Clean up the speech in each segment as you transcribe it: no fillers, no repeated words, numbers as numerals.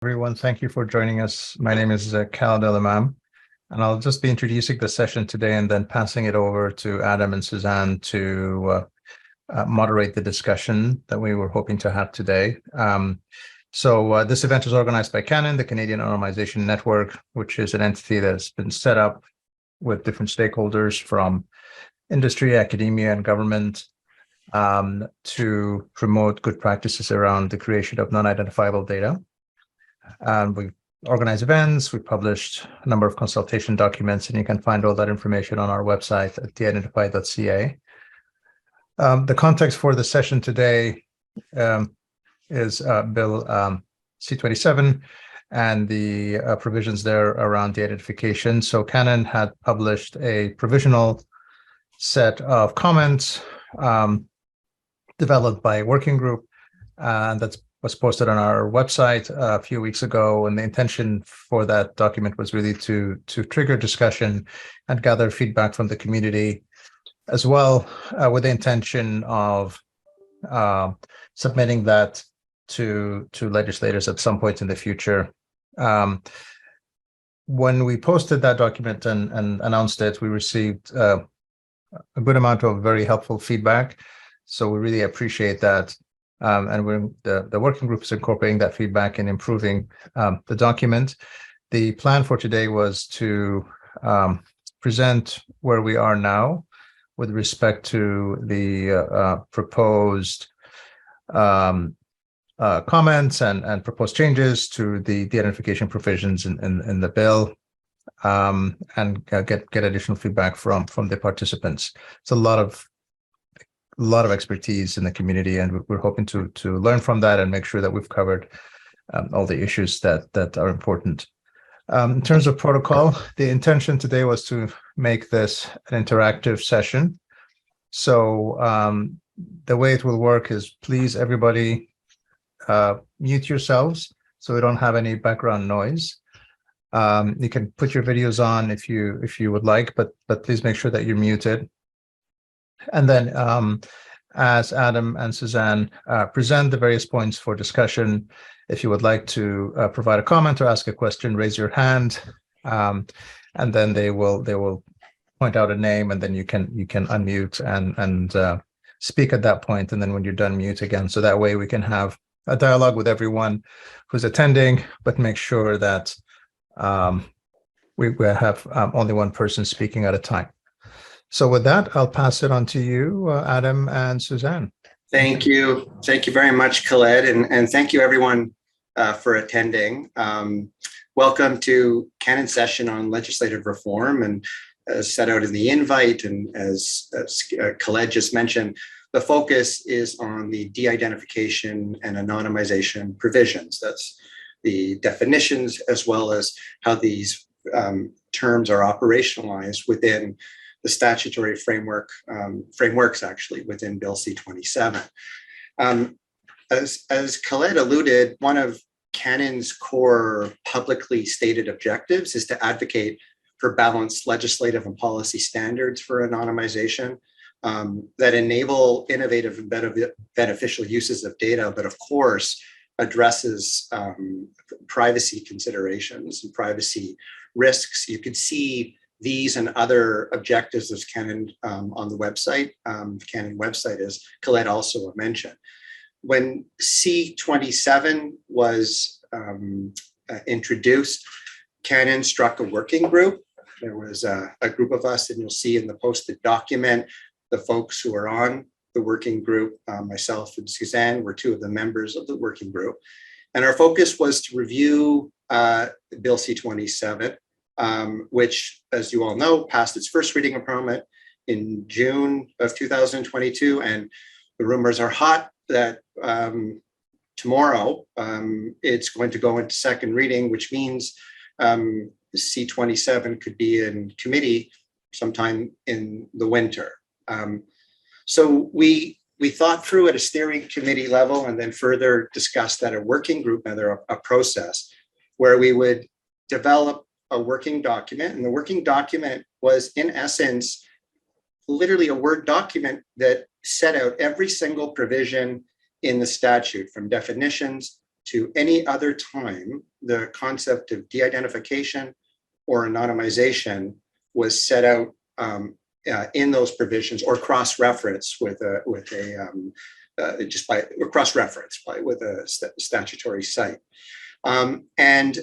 Everyone, thank you for joining us. My name is Cal Delamam, and I'll just be introducing the session today and then passing it over to Adam and Suzanne to moderate the discussion that we were hoping to have today. This event is organized by CANON, the Canadian Anonymization Network, which is an entity that's been set up with different stakeholders from industry, academia, and government to promote good practices around the creation of non-identifiable data. We organize events, we published a number of consultation documents, and you can find all that information on our website at deidentified.ca. The context for the session today is Bill C-27 and the provisions there around de-identification. So CANON had published a provisional set of comments developed by a working group, and that was posted on our website a few weeks ago. And the intention for that document was really to trigger discussion and gather feedback from the community, as well with the intention of submitting that to legislators at some point in the future. When we posted that document and announced it, we received a good amount of very helpful feedback. So we really appreciate that. And the working group is incorporating that feedback and improving the document. The plan for today was to present where we are now with respect to the proposed comments and proposed changes to the de-identification provisions in the bill, and get additional feedback from the participants. It's a lot of expertise in the community, and we're hoping to learn from that and make sure that we've covered all the issues that are important. In terms of protocol, the intention today was to make this an interactive session. So the way it will work is, please, everybody, mute yourselves so we don't have any background noise. You can put your videos on if you would like, but please make sure that you're muted. And then as Adam and Suzanne present the various points for discussion, if you would like to provide a comment or ask a question, raise your hand, and then they will point out a name, and then you can unmute and speak at that point. And then when you're done, mute again. So that way we can have a dialogue with everyone who's attending, but make sure that we have only one person speaking at a time. So with that, I'll pass it on to you, Adam and Suzanne. Thank you. Thank you very much, Khaled. And thank you, everyone, for attending. Welcome to CANON's session on legislative reform. And as set out in the invite, and as Khaled just mentioned, the focus is on the de-identification and anonymization provisions. That's the definitions, as well as how these terms are operationalized within the statutory frameworks actually within Bill C-27. As Khaled alluded, one of CANON's core publicly stated objectives is to advocate for balanced legislative and policy standards for anonymization that enable innovative and beneficial uses of data, but of course addresses privacy considerations and privacy risks. You could see these and other objectives of CANON on the website. The CANON website, as Khaled also mentioned. When C-27 was introduced, CANON struck a working group. There was a group of us, and you'll see in the posted document, the folks who are on the working group, myself and Suzanne, were two of the members of the working group. And our focus was to review Bill C-27, which, as you all know, passed its first reading improvement in June of 2022. And the rumors are hot that tomorrow it's going to go into second reading, which means C-27 could be in committee sometime in the winter. So we thought through at a steering committee level, and then further discussed at a working group, a process where we would develop a working document. And the working document was, in essence, literally a Word document that set out every single provision in the statute, from definitions to any other time the concept of de-identification or anonymization was set out in those provisions, or cross-reference with a statutory site. And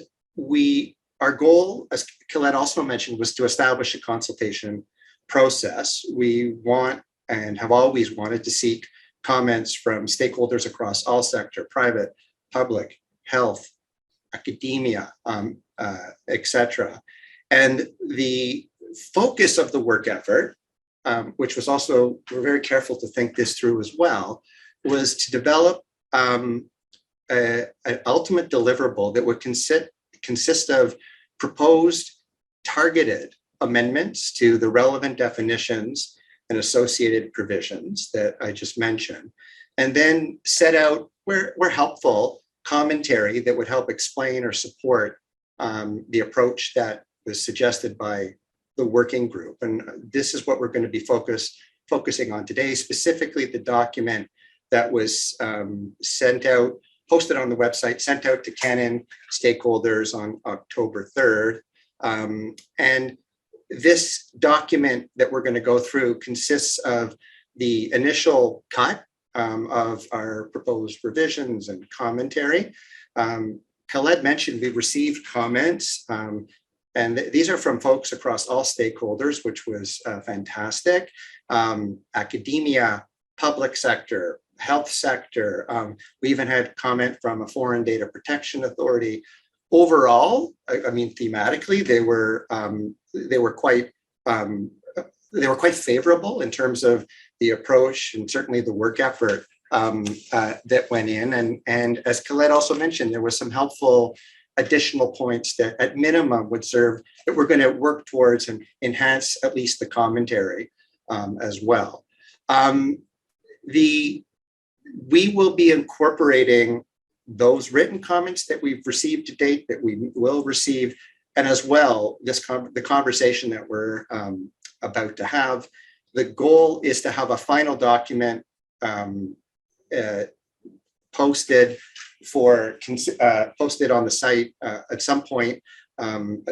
our goal, as Colette also mentioned, was to establish a consultation process. We want and have always wanted to seek comments from stakeholders across all sector, private, public, health, academia, etc. And the focus of the work effort, which was also, we're very careful to think this through as well, was to develop an ultimate deliverable that would consist of proposed targeted amendments to the relevant definitions and associated provisions that I just mentioned, and then set out, where helpful, commentary that would help explain or support the approach that was suggested by the working group. And this is what we're going to be focusing on today, specifically the document that was sent out, posted on the website, sent out to CANON stakeholders on October 3rd. And this document that we're going to go through consists of the initial cut of our proposed revisions and commentary. Colette mentioned we received comments, and these are from folks across all stakeholders, which was fantastic. Academia, public sector, health sector. We even had comment from a foreign data protection authority. Overall, I mean, thematically, they were quite favorable in terms of the approach and certainly the work effort that went in. And as Colette also mentioned, there was some helpful additional points that at minimum would serve, that we're going to work towards and enhance at least the commentary as well. We will be incorporating those written comments that we've received to date, that we will receive, and as well, the conversation that we're about to have. The goal is to have a final document posted on the site at some point,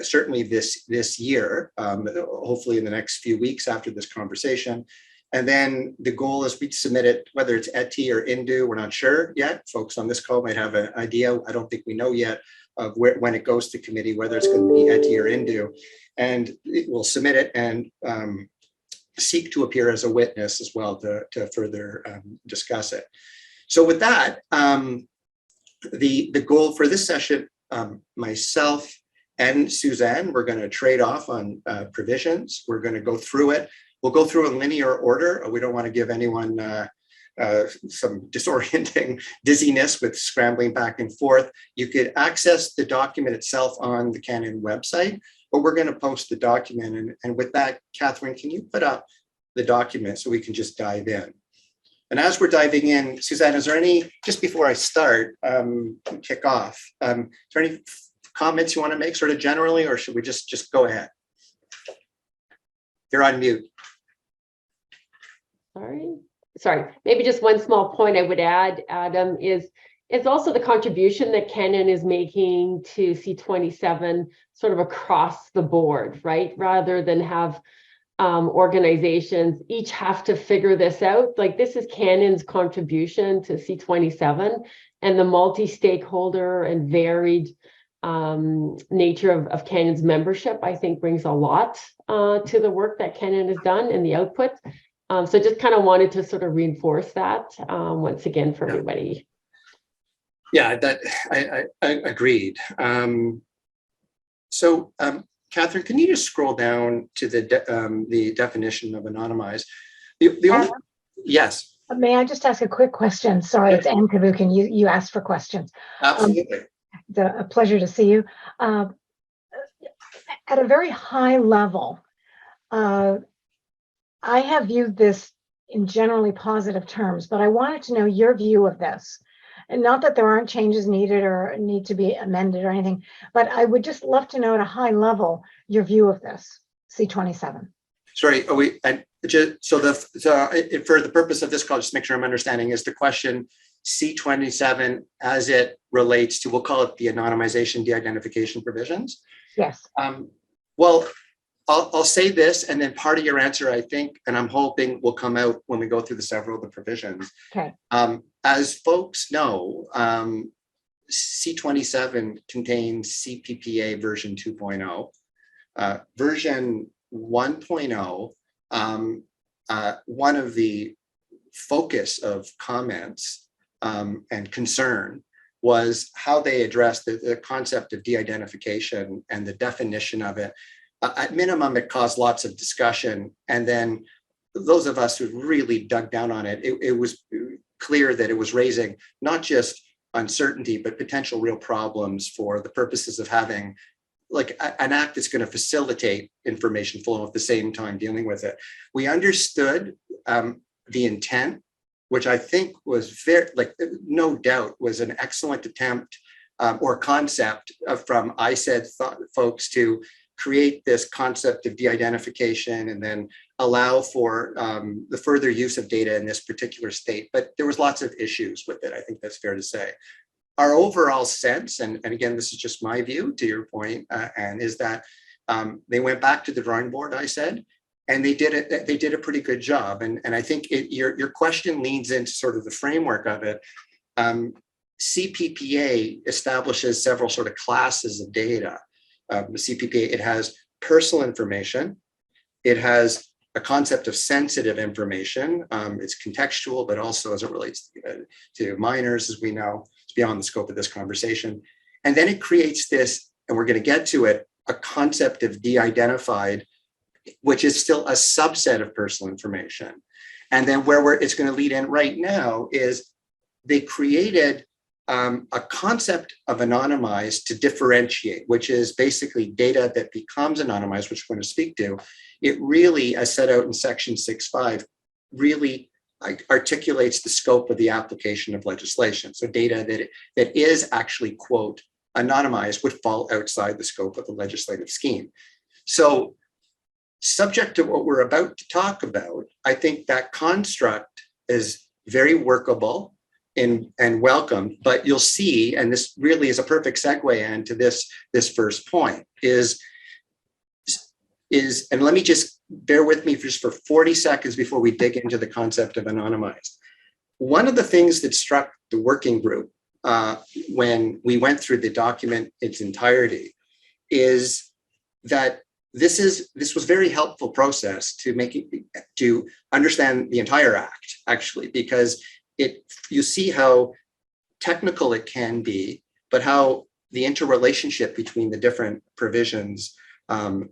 certainly this year, hopefully in the next few weeks after this conversation. And then the goal is we submit it, whether it's ETI or INDU, we're not sure yet. Folks on this call might have an idea. I don't think we know yet of when it goes to committee, whether it's going to be ETI or INDU. And we'll submit it and seek to appear as a witness as well to further discuss it. So with that, the goal for this session, myself and Suzanne, we're going to trade off on provisions. We're going to go through it. We'll go through in linear order. We don't want to give anyone some disorienting dizziness with scrambling back and forth. You could access the document itself on the CANON website, but we're going to post the document. And with that, Catherine, can you put up the document so we can just dive in? And as we're diving in, Suzanne, is there any, just before I start, kick off, is there any comments you want to make sort of generally, or should we just go ahead? You're on mute. Sorry. Maybe just one small point I would add, Adam, is it's also the contribution that CANON is making to C-27 sort of across the board, right? Rather than have organizations each have to figure this out. Like, this is CANON's contribution to C-27, and the multi-stakeholder and varied nature of CANON's membership, I think, brings a lot to the work that CANON has done and the output. So just kind of wanted to sort of reinforce that once again for everybody. Yeah, that I agreed. So Catherine, can you just scroll down to the definition of anonymized? Yes. May I just ask a quick question? Sorry, it's Anne Kabukin. You asked for questions. Absolutely. It's a pleasure to see you. At a very high level, I have viewed this in generally positive terms, but I wanted to know your view of this. And not that there aren't changes needed or need to be amended or anything, but I would just love to know at a high level your view of this, C-27. Sorry, for the purpose of this call, just to make sure I'm understanding, is the question C-27 as it relates to, we'll call it the anonymization de-identification provisions. Yes. Well, I'll say this, and then part of your answer, I think, and I'm hoping will come out when we go through the several of the provisions. Okay. As folks know, C-27 contains CPPA version 2.0. Version 1.0, one of the focus of comments and concern was how they addressed the concept of de-identification and the definition of it. At minimum, it caused lots of discussion. And then those of us who really dug down on it, it was clear that it was raising not just uncertainty, but potential real problems for the purposes of having like an act that's going to facilitate information flow at the same time dealing with it. We understood the intent, which I think was very, like, no doubt was an excellent attempt or concept from ISED folks to create this concept of de-identification and then allow for the further use of data in this particular state. But there was lots of issues with it. I think that's fair to say. Our overall sense, and again, this is just my view to your point, and is that they went back to the drawing board, I said, and they did it. They did a pretty good job. And I think your question leans into sort of the framework of it. CPPA establishes several sort of classes of data. The CPPA, it has personal information. It has a concept of sensitive information. It's contextual, but also as it relates to minors, as we know, it's beyond the scope of this conversation. And then it creates this, and we're going to get to it, a concept of de-identified, which is still a subset of personal information. And then where it's going to lead in right now is they created a concept of anonymized to differentiate, which is basically data that becomes anonymized, which we're going to speak to. It really, as set out in section 6.5, really articulates the scope of the application of legislation. So data that is actually, quote, anonymized would fall outside the scope of the legislative scheme. So subject to what we're about to talk about, I think that construct is very workable and welcome, but you'll see, and this really is a perfect segue into this first point, is, and let me just bear with me just for 40 seconds before we dig into the concept of anonymized. One of the things that struck the working group when we went through the document its entirety is that this was very helpful process to understand the entire act, actually, because you see how technical it can be, but how the interrelationship between the different provisions,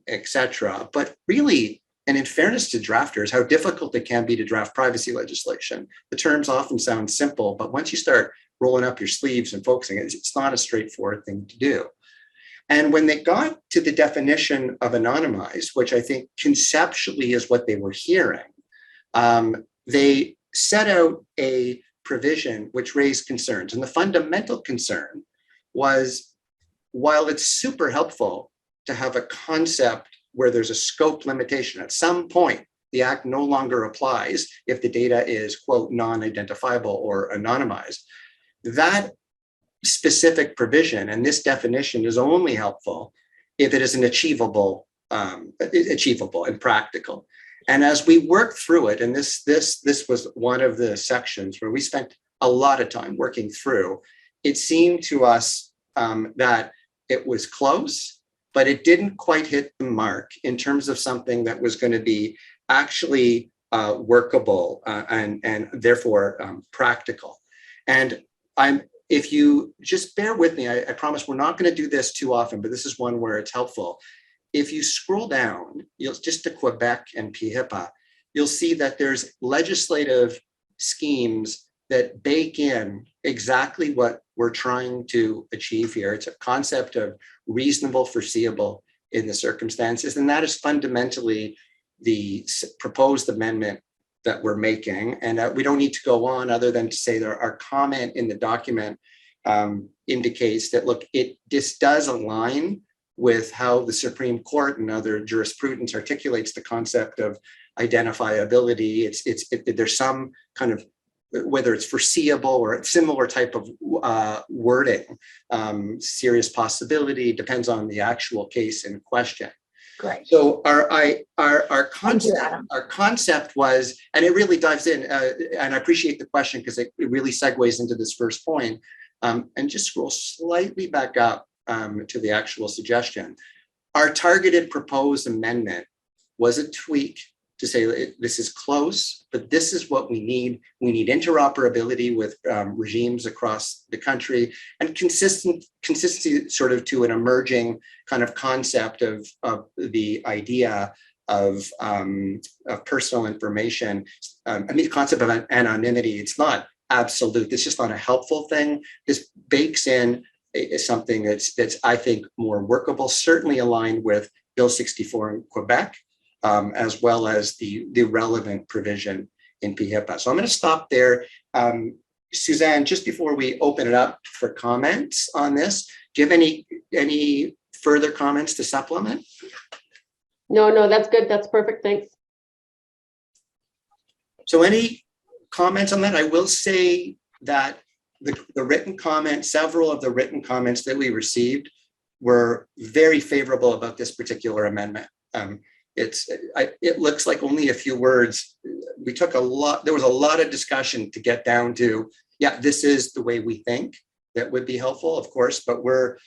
et cetera. But really, and in fairness to drafters, how difficult it can be to draft privacy legislation. The terms often sound simple, but once you start rolling up your sleeves and focusing, it's not a straightforward thing to do. And when they got to the definition of anonymized, which I think conceptually is what they were hearing, they set out a provision which raised concerns. And the fundamental concern was, while it's super helpful to have a concept where there's a scope limitation, at some point, the act no longer applies if the data is, quote, non-identifiable or anonymized. That specific provision and this definition is only helpful if it is an achievable and practical. And as we worked through it, and this was one of the sections where we spent a lot of time working through, it seemed to us that it was close, but it didn't quite hit the mark in terms of something that was going to be actually workable and therefore practical. And if you just bear with me, I promise we're not going to do this too often, but this is one where it's helpful. If you scroll down, just to Quebec and PHIPA, you'll see that there's legislative schemes that bake in exactly what we're trying to achieve here. It's a concept of reasonable, foreseeable in the circumstances, and that is fundamentally the proposed amendment that we're making. And we don't need to go on other than to say that our comment in the document indicates that, look, this does align with how the Supreme Court and other jurisprudence articulates the concept of identifiability. There's some kind of whether it's foreseeable or similar type of wording, serious possibility, depends on the actual case in question. Great. So our concept was, and it really dives in, and I appreciate the question because it really segues into this first point, and just scroll slightly back up to the actual suggestion. Our targeted proposed amendment was a tweak to say this is close, but this is what we need. We need interoperability with regimes across the country and consistency sort of to an emerging kind of concept of the idea of personal information. I mean, the concept of anonymity, it's not absolute. It's just not a helpful thing. This bakes in something that's I think more workable, certainly aligned with Bill 64 in Quebec, as well as the relevant provision in PHIPA. So I'm going to stop there. Suzanne, just before we open it up for comments on this, do you have any further comments to supplement? No, that's good. That's perfect. Thanks. So any comments on that? I will say that the written comments, several of the written comments that we received were very favorable about this particular amendment. It looks like only a few words. We took there was a lot of discussion to get down to, yeah, this is the way we think. That would be helpful, of course, but we're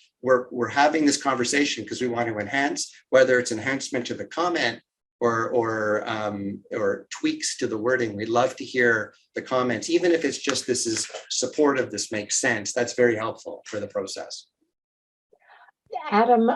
having this conversation because we want to enhance, whether it's enhancement to the comment or tweaks to the wording. We'd love to hear the comments, even if it's just this is supportive, this makes sense. That's very helpful for the process. Adam,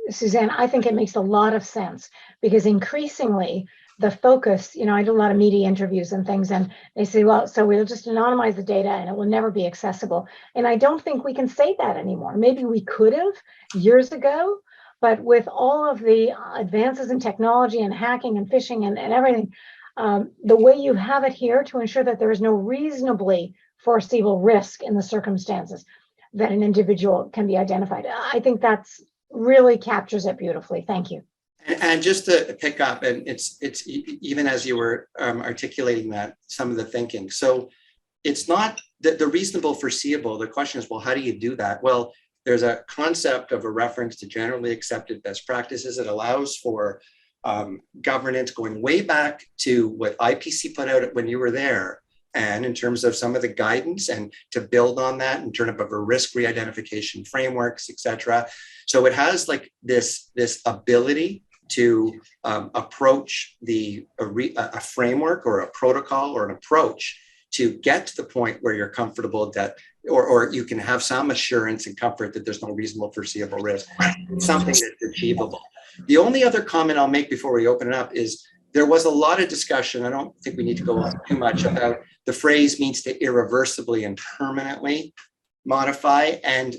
Suzanne, I think it makes a lot of sense because increasingly the focus, I do a lot of media interviews and things, and they say, well, so we'll just anonymize the data and it will never be accessible. And I don't think we can say that anymore. Maybe we could have years ago, but with all of the advances in technology and hacking and phishing and everything, the way you have it here to ensure that there is no reasonably foreseeable risk in the circumstances that an individual can be identified. I think that's really captures it beautifully. Thank you. And just to pick up, and it's even as you were articulating that, some of the thinking. So it's not the reasonable foreseeable. The question is, well, how do you do that? Well, there's a concept of a reference to generally accepted best practices. It allows for governance going way back to what IPC put out when you were there, and in terms of some of the guidance, and to build on that in terms of a risk re-identification frameworks, et cetera. So it has like this ability to approach a framework or a protocol or an approach to get to the point where you're comfortable that, or you can have some assurance and comfort that there's no reasonable foreseeable risk. It's something that's achievable. The only other comment I'll make before we open it up is there was a lot of discussion. I don't think we need to go on too much about the phrase means to irreversibly and permanently modify. And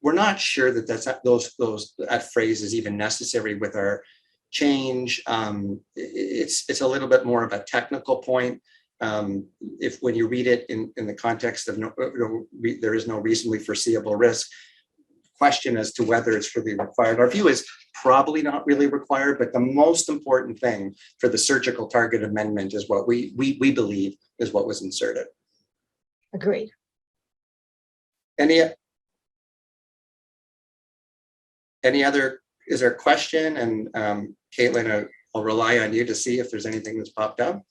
we're not sure that that phrase is even necessary with our change. It's a little bit more of a technical point. If when you read it in the context of there is no reasonably foreseeable risk, question as to whether it's really required. Our view is probably not really required, but the most important thing for the surgical target amendment is what we believe is what was inserted. Agreed. Any other, is there a question? And Caitlin, I'll rely on you to see if there's anything that's popped up.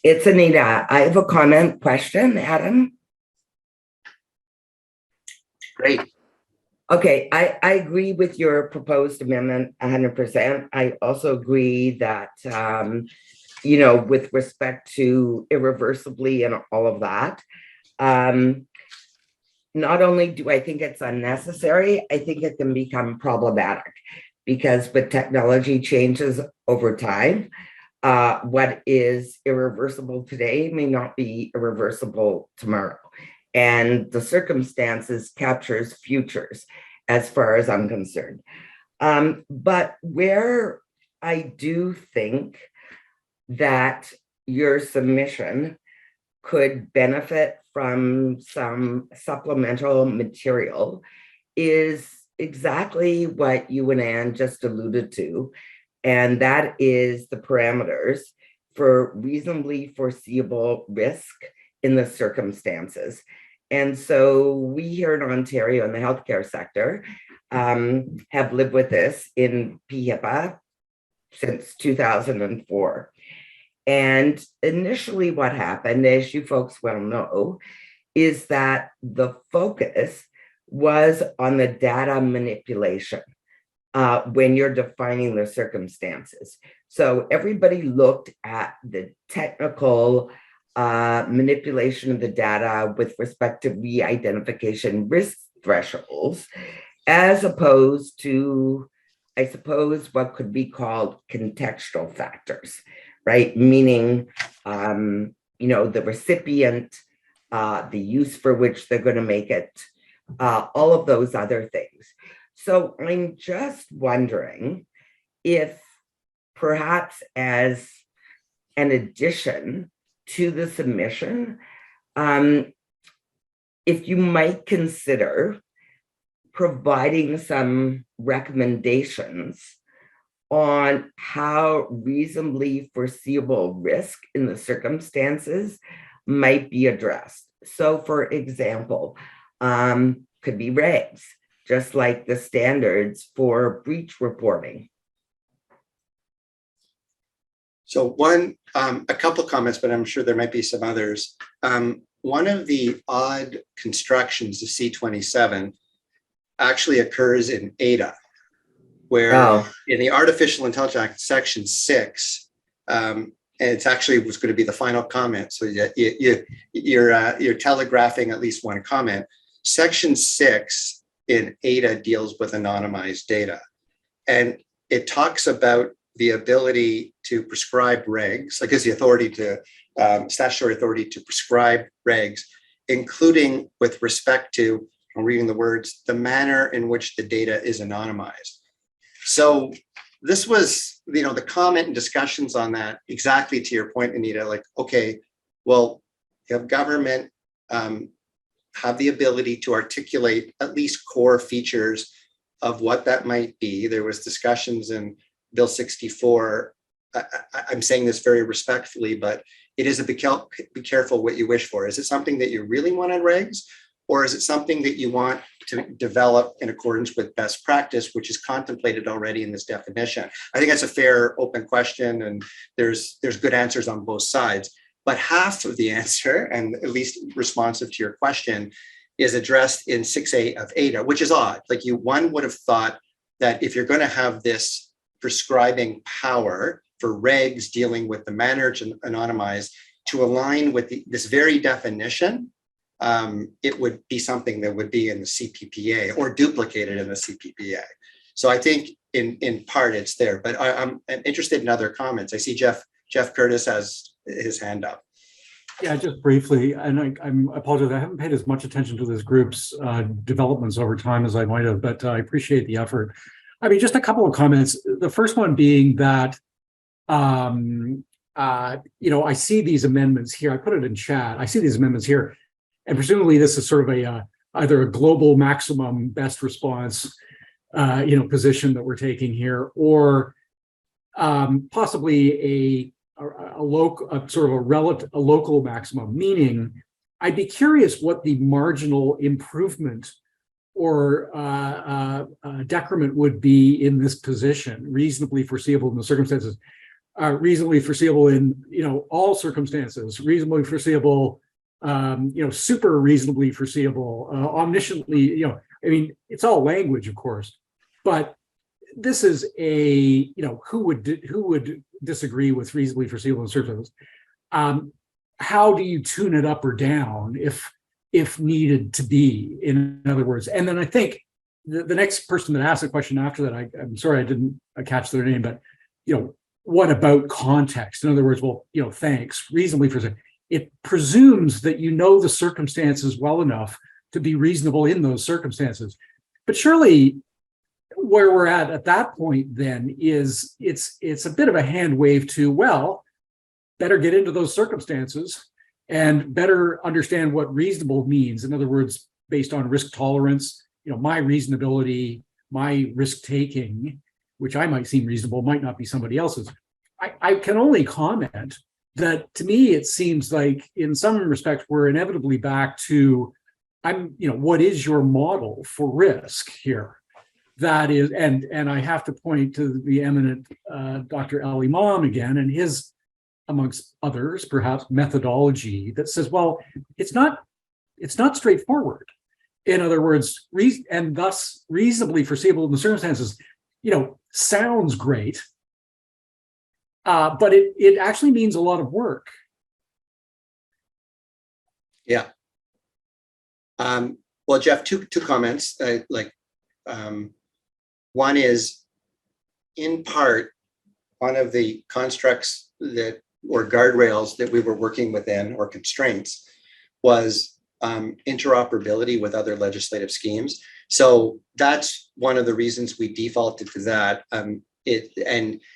It's Anita. I have a comment question, Adam. Great. Okay, I agree with your proposed amendment 100%. I also agree that, with respect to irreversibly and all of that, not only do I think it's unnecessary, I think it can become problematic because with technology changes over time, what is irreversible today may not be irreversible tomorrow. And the circumstances captures futures as far as I'm concerned. But where I do think that your submission could benefit from some supplemental material is exactly what you and Anne just alluded to, and that is the parameters for reasonably foreseeable risk in the circumstances. And so we here in Ontario in the healthcare sector have lived with this in PHIPAA since 2004. And initially what happened, as you folks well know, is that the focus was on the data manipulation when you're defining the circumstances. So everybody looked at the technical manipulation of the data with respect to re-identification risk thresholds, as opposed to, I suppose, what could be called contextual factors, right? Meaning, the recipient, the use for which they're going to make it, all of those other things. So I'm just wondering if perhaps as an addition to the submission, if you might consider providing some recommendations on how reasonably foreseeable risk in the circumstances might be addressed. So for example, could be regs, just like the standards for breach reporting. So a couple comments, but I'm sure there might be some others. One of the odd constructions of C-27 actually occurs in ADA, where in the Artificial Intelligence Act, Section 6, and it's actually was going to be the final comment. So you're telegraphing at least one comment. Section 6 in ADA deals with anonymized data, and it talks about the ability to prescribe regs, like it's the authority to statutory authority to prescribe regs, including with respect to, I'm reading the words, the manner in which the data is anonymized. So this was, the comment and discussions on that, exactly to your point, Anita, like, okay, well, you have government have the ability to articulate at least core features of what that might be. There was discussions in Bill 64. I'm saying this very respectfully, but it is be careful what you wish for. Is it something that you really want on regs, or is it something that you want to develop in accordance with best practice, which is contemplated already in this definition? I think that's a fair, open question, and there's good answers on both sides. But half of the answer, and at least responsive to your question, is addressed in 6A of ADA, which is odd. Like one would have thought that if you're going to have this prescribing power for regs dealing with the manner to anonymize to align with this very definition, it would be something that would be in the CPPA or duplicated in the CPPA. So I think in part it's there, but I'm interested in other comments. I see Jeff Curtis has his hand up. Yeah, just briefly, and I apologize, I haven't paid as much attention to this group's developments over time as I might have, but I appreciate the effort. I mean, just a couple of comments. The first one being that, I see these amendments here. I put it in chat. I see these amendments here, and presumably this is sort of either a global maximum best response, position that we're taking here, or possibly a local maximum. Meaning, I'd be curious what the marginal improvement or decrement would be in this position, reasonably foreseeable in the circumstances, reasonably foreseeable in all circumstances, reasonably foreseeable, super reasonably foreseeable, omnisciently. I mean, it's all language, of course, but this is who would disagree with reasonably foreseeable in circumstances? How do you tune it up or down if needed to be, in other words? And then I think the next person that asked a question after that, I'm sorry I didn't catch their name, but what about context? In other words, well, thanks, reasonably foreseeable. It presumes that the circumstances well enough to be reasonable in those circumstances. But surely where we're at that point then is it's a bit of a hand wave to, well, better get into those circumstances and better understand what reasonable means. In other words, based on risk tolerance, my reasonability, my risk taking, which I might seem reasonable, might not be somebody else's. I can only comment that to me, it seems like in some respects, we're inevitably back to, what is your model for risk here? That is, and I have to point to the eminent Dr. Ali Imam again, and his, amongst others, perhaps methodology that says, well, it's not straightforward. In other words, and thus reasonably foreseeable in the circumstances, sounds great, but it actually means a lot of work. Yeah. Well, Jeff, two comments. One is, in part, one of the constructs or guardrails that we were working within, or constraints, was interoperability with other legislative schemes. So that's one of the reasons we defaulted to that. And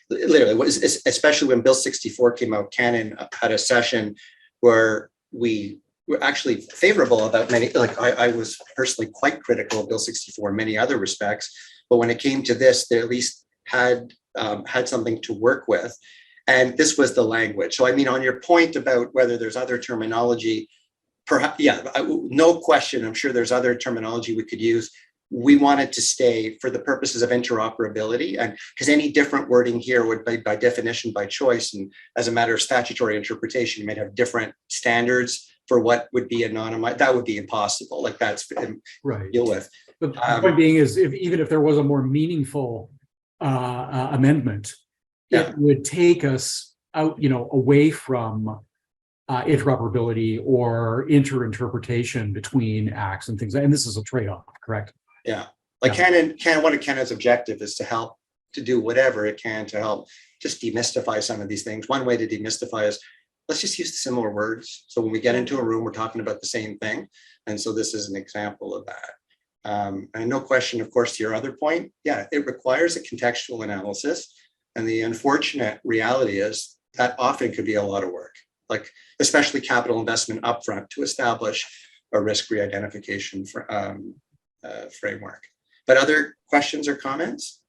literally, was especially when Bill 64 came out, CANON had a session where we were actually favorable about many. I was personally quite critical of Bill 64 in many other respects, but when it came to this, they at least had something to work with. And this was the language. So, I mean, on your point about whether there's other terminology, perhaps, no question, I'm sure there's other terminology we could use. We wanted to stay for the purposes of interoperability, and because any different wording here would be by definition by choice, and as a matter of statutory interpretation, you might have different standards for what would be anonymized. That would be impossible. That's right. Deal with. The point being is, even if there was a more meaningful amendment, it would take us out, away from interoperability or interinterpretation between acts and things. And this is a trade-off, correct? Yeah. CANON, one of CANON's objective is to help to do whatever it can to help just demystify some of these things. One way to demystify is, let's just use similar words. So when we get into a room, we're talking about the same thing. And so this is an example of that. And no question, of course, to your other point, it requires a contextual analysis. And the unfortunate reality is that often could be a lot of work, especially capital investment upfront to establish a risk re-identification framework. But other questions or comments?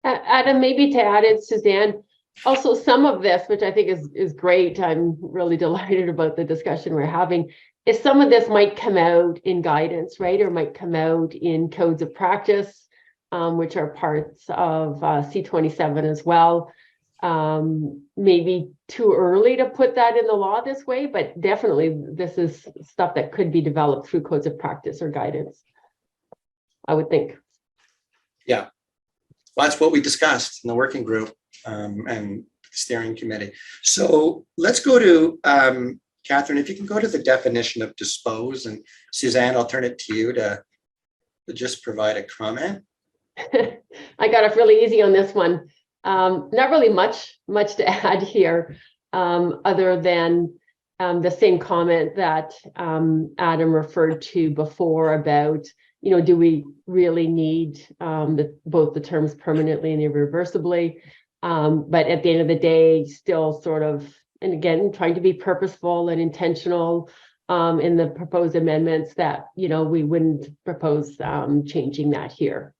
Adam, maybe to add in, Suzanne, also some of this, which I think is great, I'm really delighted about the discussion we're having, is some of this might come out in guidance, right? Or might come out in codes of practice, which are parts of C-27 as well. Maybe too early to put that in the law this way, but definitely this is stuff that could be developed through codes of practice or guidance, I would think. Yeah. Well, that's what we discussed in the working group and steering committee. So let's go to Catherine, if you can go to the definition of dispose, and Suzanne, I'll turn it to you to just provide a comment. I got off really easy on this one. Not really much to add here, other than the same comment that Adam referred to before about, do we really need both the terms permanently and irreversibly? But at the end of the day, still sort of, and again, trying to be purposeful and intentional in the proposed amendments that, we wouldn't propose changing that here.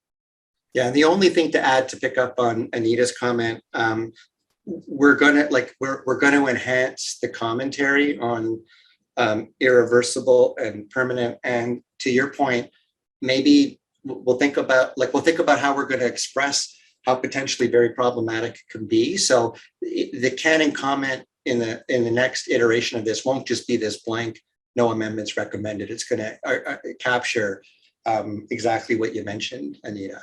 Yeah, and the only thing to add, to pick up on Anita's comment, we're gonna enhance the commentary on irreversible and permanent. And to your point, maybe we'll think about how we're going to express how potentially very problematic it can be. So the CANON comment in the next iteration of this won't just be this blank "no amendments recommended." It's going to capture exactly what you mentioned, Anita.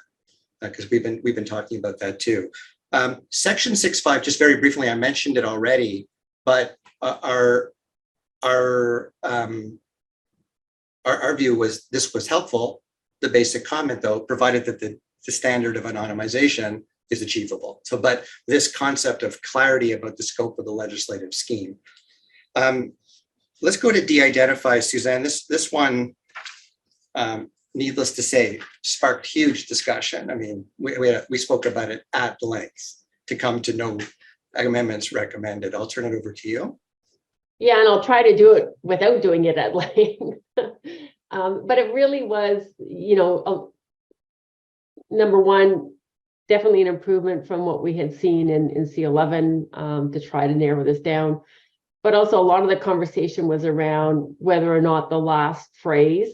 Because we've been talking about that too. Section 6.5, just very briefly, I mentioned it already, but our view was this was helpful. The basic comment, though, provided that the standard of anonymization is achievable. So, but this concept of clarity about the scope of the legislative scheme. Let's go to de-identify, Suzanne. This one. Needless to say, sparked huge discussion. I mean, we spoke about it at length to come to no amendments recommended. I'll turn it over to you. Yeah, and I'll try to do it without doing it at length. But it really was, number one, definitely an improvement from what we had seen in C-11 to try to narrow this down. But also a lot of the conversation was around whether or not the last phrase,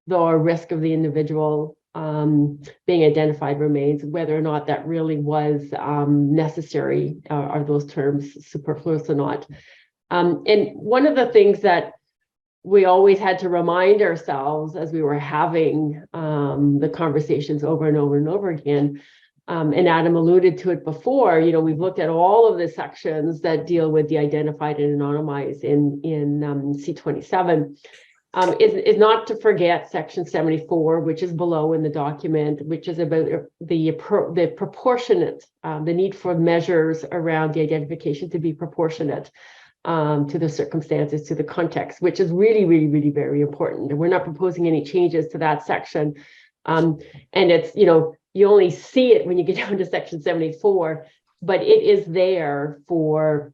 the risk of the individual being identified remains, whether or not that really was necessary, are those terms superfluous or not. And one of the things that we always had to remind ourselves as we were having the conversations over and over and over again, and Adam alluded to it before, you know, we've looked at all of the sections that deal with the identified and anonymized in C-27, is not to forget section 74, which is below in the document, which is about the proportionate, the need for measures around the identification to be proportionate to the circumstances, to the context, which is really, really, really very important. And we're not proposing any changes to that section. And it's, you know, you only see it when you get down to section 74, but it is there for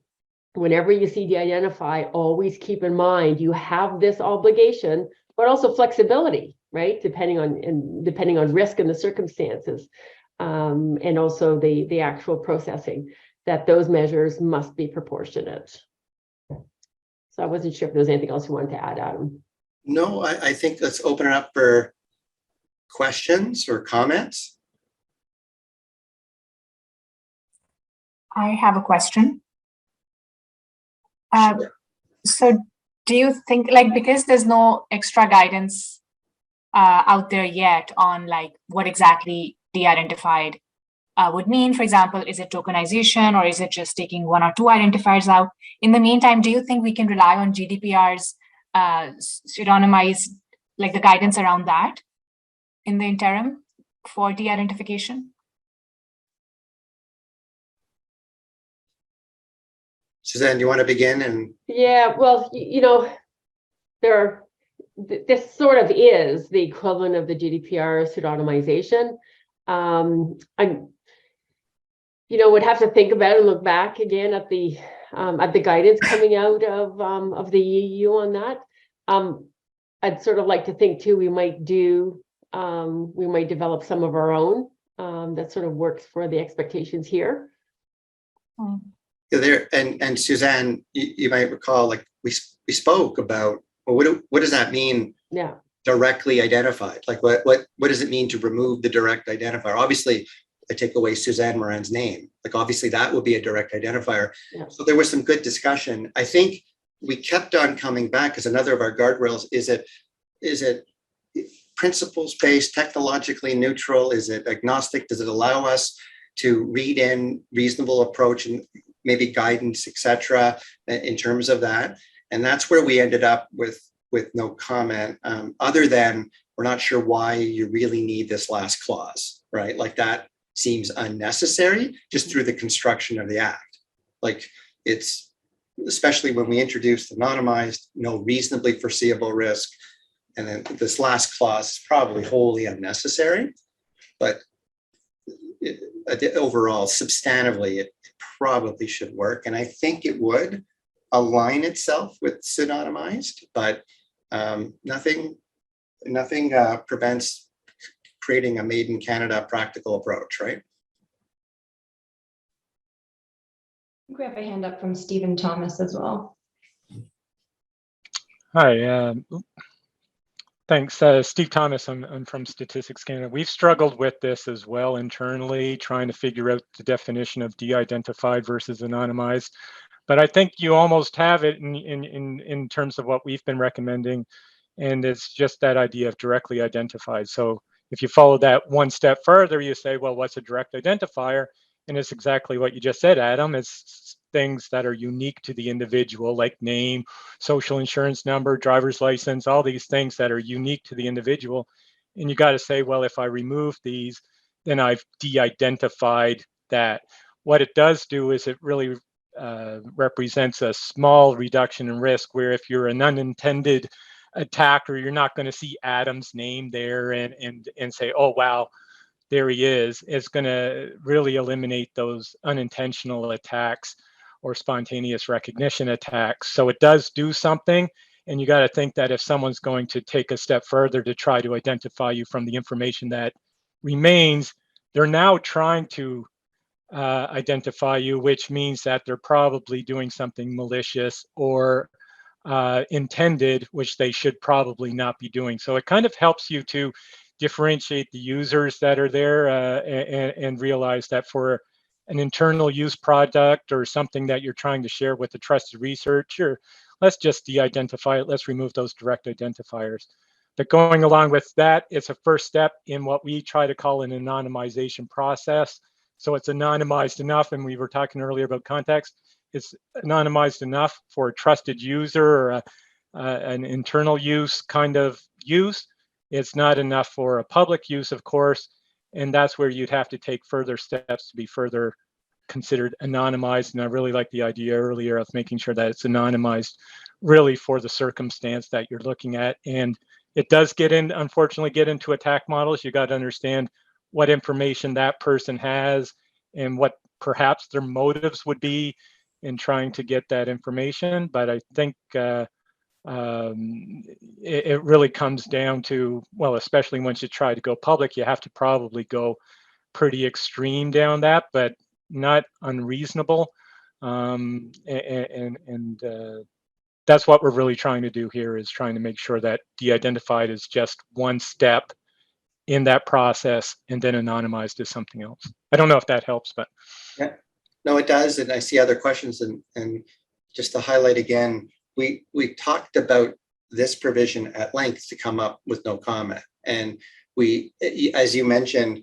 whenever you see de-identify, always keep in mind you have this obligation, but also flexibility, right? Depending on risk and the circumstances, and also the actual processing, that those measures must be proportionate. So I wasn't sure if there was anything else you wanted to add, Adam. No, I think let's open it up for questions or comments. I have a question. Sure. So do you think, like, because there's no extra guidance out there yet on like what exactly de-identified would mean, for example, is it tokenization or is it just taking one or two identifiers out? In the meantime, do you think we can rely on GDPR's pseudonymized, like the guidance around that in the interim for de-identification? Suzanne, do you want to begin? And yeah, well, you know, this sort of is the equivalent of the GDPR pseudonymization. Would have to think about it and look back again at the guidance coming out of the EU on that. I'd sort of like to think too, we might develop some of our own that sort of works for the expectations here. There and Suzanne, you might recall, like we spoke about, well, what does that mean? Yeah. Directly identified. Like what does it mean to remove the direct identifier? Obviously, I take away Suzanne Morin's name. Like obviously that would be a direct identifier. Yeah. So there was some good discussion. I think we kept on coming back because another of our guardrails is it principles based, technologically neutral? Is it agnostic? Does it allow us to read in reasonable approach and maybe guidance, etc., in terms of that? And that's where we ended up with no comment, other than we're not sure why you really need this last clause, right? Like that seems unnecessary just through the construction of the act. Like it's, especially when we introduced anonymized, no reasonably foreseeable risk. And then this last clause is probably wholly unnecessary, but overall, substantively, it probably should work. And I think it would align itself with pseudonymized, but nothing prevents creating a made in Canada practical approach, right? I think we have a hand up from Stephen Thomas as well. Hi, thanks. Steve Thomas, I'm from Statistics Canada. We've struggled with this as well internally, trying to figure out the definition of de-identified versus anonymized. But I think you almost have it in terms of what we've been recommending, and it's just that idea of directly identified. So if you follow that one step further, you say, well, what's a direct identifier? And it's exactly what you just said, Adam. It's things that are unique to the individual, like name, social insurance number, driver's license, all these things that are unique to the individual. And you got to say, well, if I remove these, then I've de-identified that. What it does do is it really represents a small reduction in risk, where if you're an unintended attacker, you're not going to see Adam's name there and say, oh, wow, there he is. It's going to really eliminate those unintentional attacks or spontaneous recognition attacks. So it does do something. And you got to think that if someone's going to take a step further to try to identify you from the information that remains, they're now trying to identify you, which means that they're probably doing something malicious or intended, which they should probably not be doing. So it kind of helps you to differentiate the users that are there and realize that for an internal use product or something that you're trying to share with a trusted researcher, let's just de-identify it. Let's remove those direct identifiers. But going along with that, it's a first step in what we try to call an anonymization process. So it's anonymized enough, and we were talking earlier about context, it's anonymized enough for a trusted user or an internal use kind of use. It's not enough for a public use, of course, and that's where you'd have to take further steps to be further considered anonymized. And I really like the idea earlier of making sure that it's anonymized really for the circumstance that you're looking at. And it does unfortunately get into attack models. You got to understand what information that person has and what perhaps their motives would be in trying to get that information. But I think it really comes down to, well, especially once you try to go public, you have to probably go pretty extreme down that, but not unreasonable. That's what we're really trying to do here, is trying to make sure that de-identified is just one step in that process, and then anonymized is something else. I don't know if that helps, but. Yeah, no, it does. And I see other questions, and just to highlight again, we talked about this provision at length to come up with no comment. And we, as you mentioned,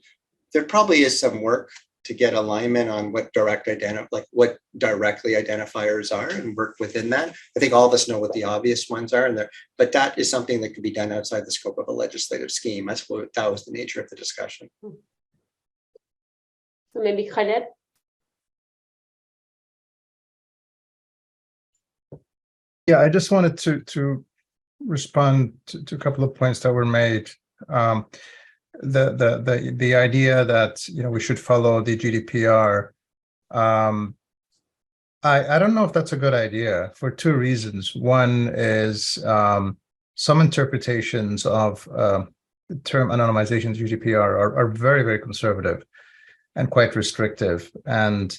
there probably is some work to get alignment on what what directly identifiers are and work within that. I think all of us know what the obvious ones are, but that is something that could be done outside the scope of a legislative scheme. That was the nature of the discussion. So maybe Khaled? Yeah, I just wanted to respond to a couple of points that were made. The idea that we should follow the GDPR. I don't know if that's a good idea for two reasons. One is some interpretations of the term anonymization GDPR are very, very conservative and quite restrictive. And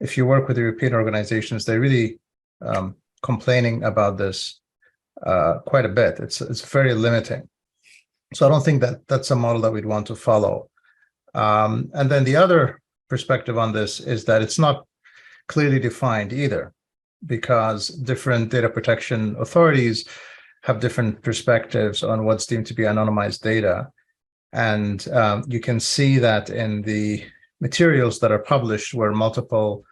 if you work with European organizations, they're really complaining about this quite a bit. It's very limiting. So I don't think that that's a model that we'd want to follow. And then the other perspective on this is that it's not clearly defined either, because different data protection authorities have different perspectives on what's deemed to be anonymized data. And you can see that in the materials that are published where multiple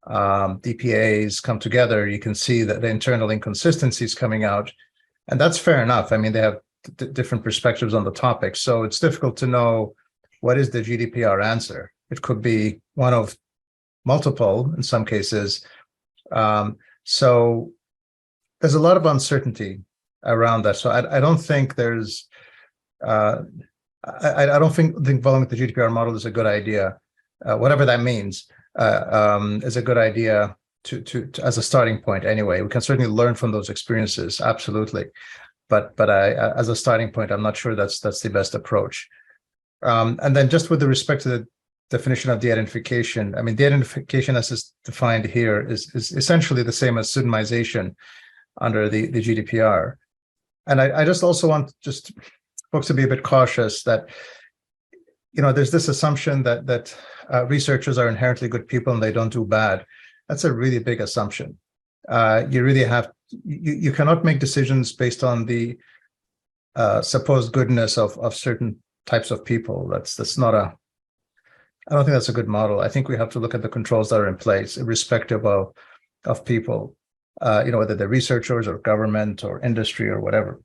DPAs come together, you can see that the internal inconsistencies coming out. And that's fair enough. I mean, they have different perspectives on the topic. So it's difficult to know what is the GDPR answer. It could be one of multiple in some cases. So there's a lot of uncertainty around that. So I don't think there's, I don't think following the GDPR model is a good idea. Whatever that means is a good idea to as a starting point anyway. We can certainly learn from those experiences, absolutely. But as a starting point, I'm not sure that's the best approach. And then just with respect to the definition of de-identification, I mean, de-identification as is defined here is essentially the same as pseudonymization under the GDPR. And I just also want just folks to be a bit cautious that, there's this assumption that researchers are inherently good people and they don't do bad. That's a really big assumption. You really have, you cannot make decisions based on the supposed goodness of certain types of people. That's not I don't think that's a good model. I think we have to look at the controls that are in place, irrespective of people, whether they're researchers or government or industry or whatever.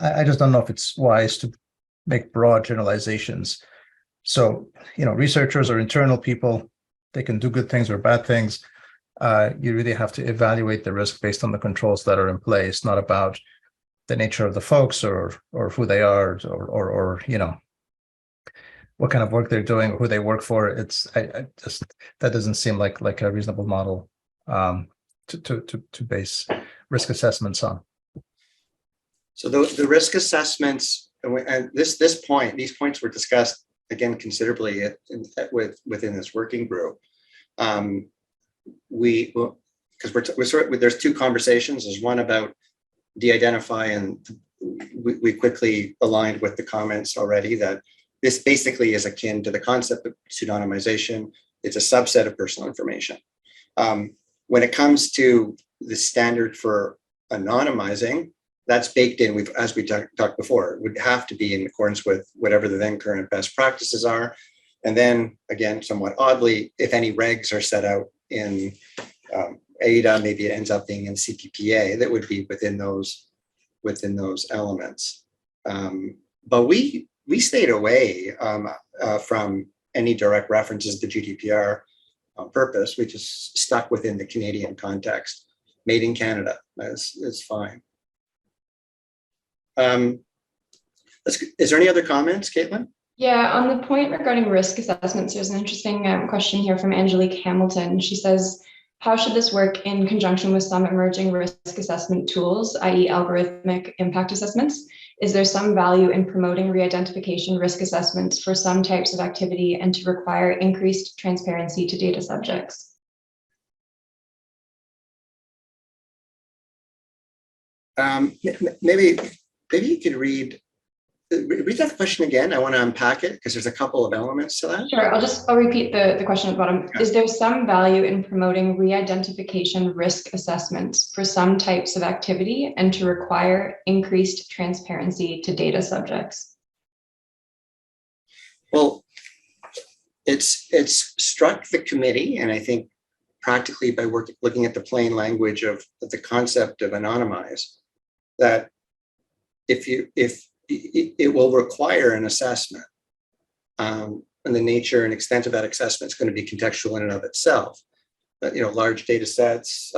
I just don't know if it's wise to make broad generalizations. So, researchers or internal people, they can do good things or bad things. You really have to evaluate the risk based on the controls that are in place, not about the nature of the folks or who they are or what kind of work they're doing or who they work for. I just that doesn't seem like a reasonable model to base risk assessments on. So the risk assessments, and these points were discussed again, considerably within this working group. Because there's two conversations. There's one about de-identify, and we quickly aligned with the comments already that this basically is akin to the concept of pseudonymization. It's a subset of personal information. When it comes to the standard for anonymizing, that's baked in. As we talked before, it would have to be in accordance with whatever the then current best practices are. And then again, somewhat oddly, if any regs are set out in ADA, maybe it ends up being in CPPA, that would be within those elements. But we stayed away from any direct references to GDPR on purpose. We just stuck within the Canadian context. Made in Canada is fine. Is there any other comments, Caitlin? Yeah, on the point regarding risk assessments, there's an interesting question here from Angelique Hamilton. She says, how should this work in conjunction with some emerging risk assessment tools, i.e. algorithmic impact assessments? Is there some value in promoting re-identification risk assessments for some types of activity and to require increased transparency to data subjects? Maybe you could read that question again. I want to unpack it because there's a couple of elements to that. Sure, I'll repeat the question at the bottom. Okay. Is there some value in promoting re-identification risk assessments for some types of activity and to require increased transparency to data subjects? Well, it's struck the committee, and I think practically by looking at the plain language of the concept of anonymize, that it will require an assessment, and the nature and extent of that assessment is going to be contextual in and of itself. But, large data sets,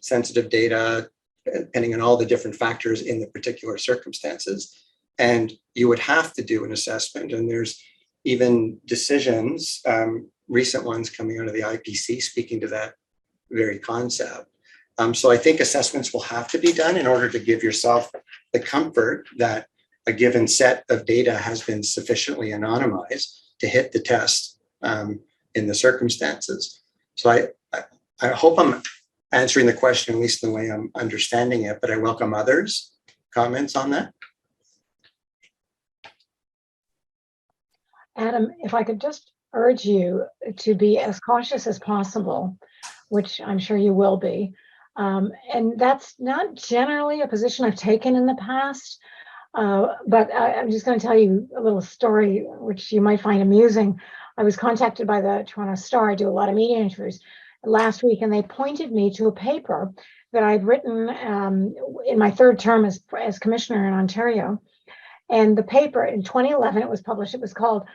sensitive data, depending on all the different factors in the particular circumstances, and you would have to do an assessment. And there's even decisions, recent ones coming out of the IPC, speaking to that very concept. So I think assessments will have to be done in order to give yourself the comfort that a given set of data has been sufficiently anonymized to hit the test in the circumstances. So I hope I'm answering the question, at least the way I'm understanding it, but I welcome others' comments on that. Adam, if I could just urge you to be as cautious as possible, which I'm sure you will be. And that's not generally a position I've taken in the past, but I'm just going to tell you a little story, which you might find amusing. I was contacted by the Toronto Star. I do a lot of media interviews last week, and they pointed me to a paper that I'd written in my third term as commissioner in Ontario. And the paper in 2011, it was published. It was called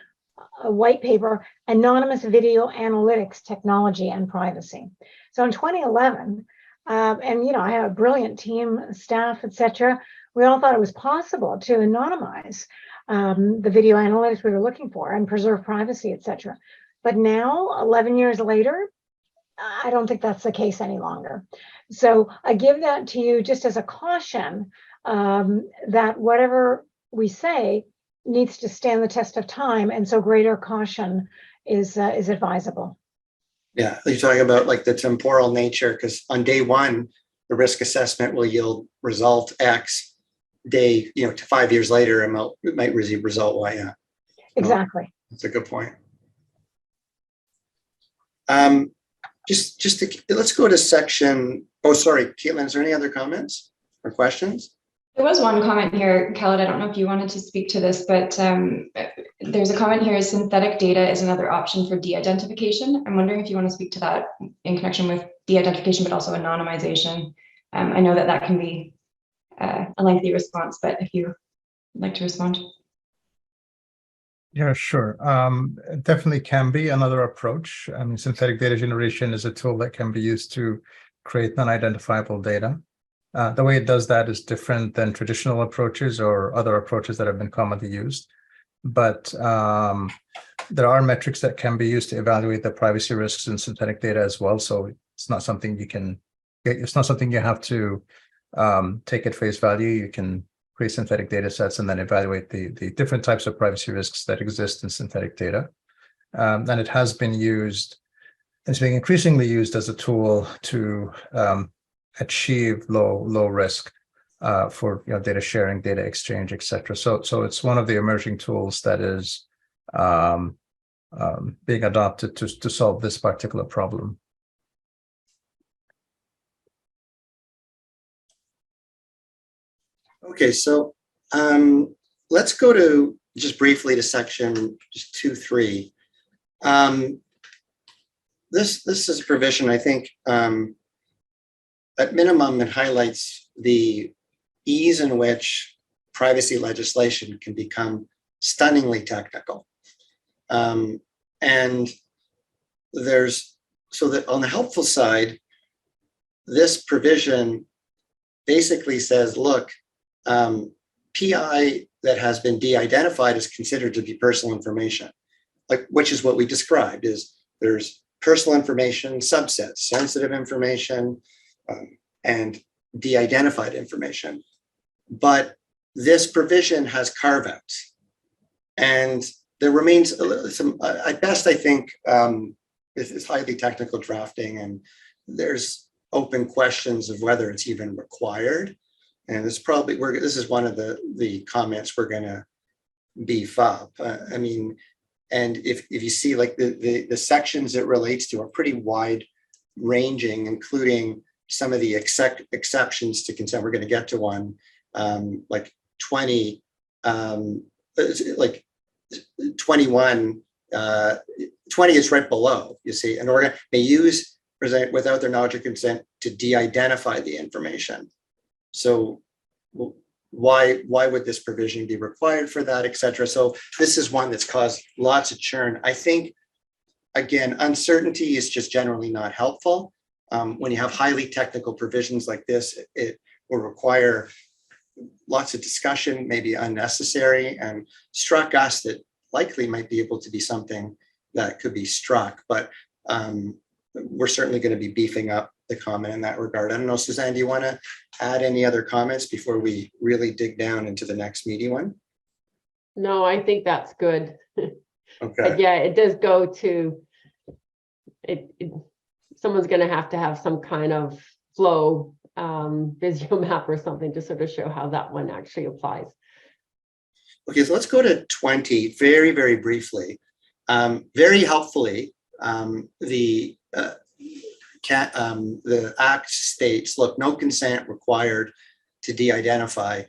a white paper, Anonymous Video Analytics Technology and Privacy. So in 2011, and I had a brilliant team, staff, etc. We all thought it was possible to anonymize the video analytics we were looking for and preserve privacy, etc. But now, 11 years later, I don't think that's the case any longer. So I give that to you just as a caution that whatever we say needs to stand the test of time, and so greater caution is advisable. Yeah, you're talking about like the temporal nature, because on day one, the risk assessment will yield result X. Day, to 5 years later, it might receive result Y. Yeah. Exactly. That's a good point. Let's go to section. Oh, sorry, Caitlin, is there any other comments or questions? There was one comment here, Khaled. I don't know if you wanted to speak to this, but there's a comment here: synthetic data is another option for de-identification. I'm wondering if you want to speak to that in connection with de-identification, but also anonymization. I know that can be a lengthy response, but if you would like to respond. Yeah, sure. It definitely can be another approach. I mean, synthetic data generation is a tool that can be used to create non-identifiable data. The way it does that is different than traditional approaches or other approaches that have been commonly used. But there are metrics that can be used to evaluate the privacy risks in synthetic data as well. So it's not something you have to take at face value. You can pre-synthetic data sets and then evaluate the different types of privacy risks that exist in synthetic data. And it has been used, it's being increasingly used as a tool to achieve low risk for data sharing, data exchange, etc. So it's one of the emerging tools that is being adopted to solve this particular problem. Okay, so let's go to just briefly to section just 2.3. This is a provision, I think, at minimum, it highlights the ease in which privacy legislation can become stunningly technical. And there's, so that on the helpful side, this provision basically says, look, PI that has been de-identified is considered to be personal information, like, which is what we described, is there's personal information subsets, sensitive information, and de-identified information. But this provision has carve-outs, and there remains some, at best, I think, it's highly technical drafting, and there's open questions of whether it's even required. And it's probably, this is one of the comments we're going to beef up. I mean, and if you see, like, the sections it relates to are pretty wide ranging, including some of the exceptions to consent. We're going to get to one, like 20, like 21, 20 is right below, you see, an organ may use present without their knowledge or consent to de-identify the information. So why would this provision be required for that, et cetera? So this is one that's caused lots of churn. I think, again, uncertainty is just generally not helpful. When you have highly technical provisions like this, it will require lots of discussion, maybe unnecessary, and struck us that likely might be able to be something that could be struck, but we're certainly going to be beefing up the comment in that regard. I don't know, Suzanne, do you want to add any other comments before we really dig down into the next meaty one? No, I think that's good. Okay. But yeah, it does go to someone's going to have some kind of flow visio map or something to sort of show how that one actually applies. Okay, so let's go to 20 very, very briefly. Very helpfully, the Act states, look, no consent required to de-identify.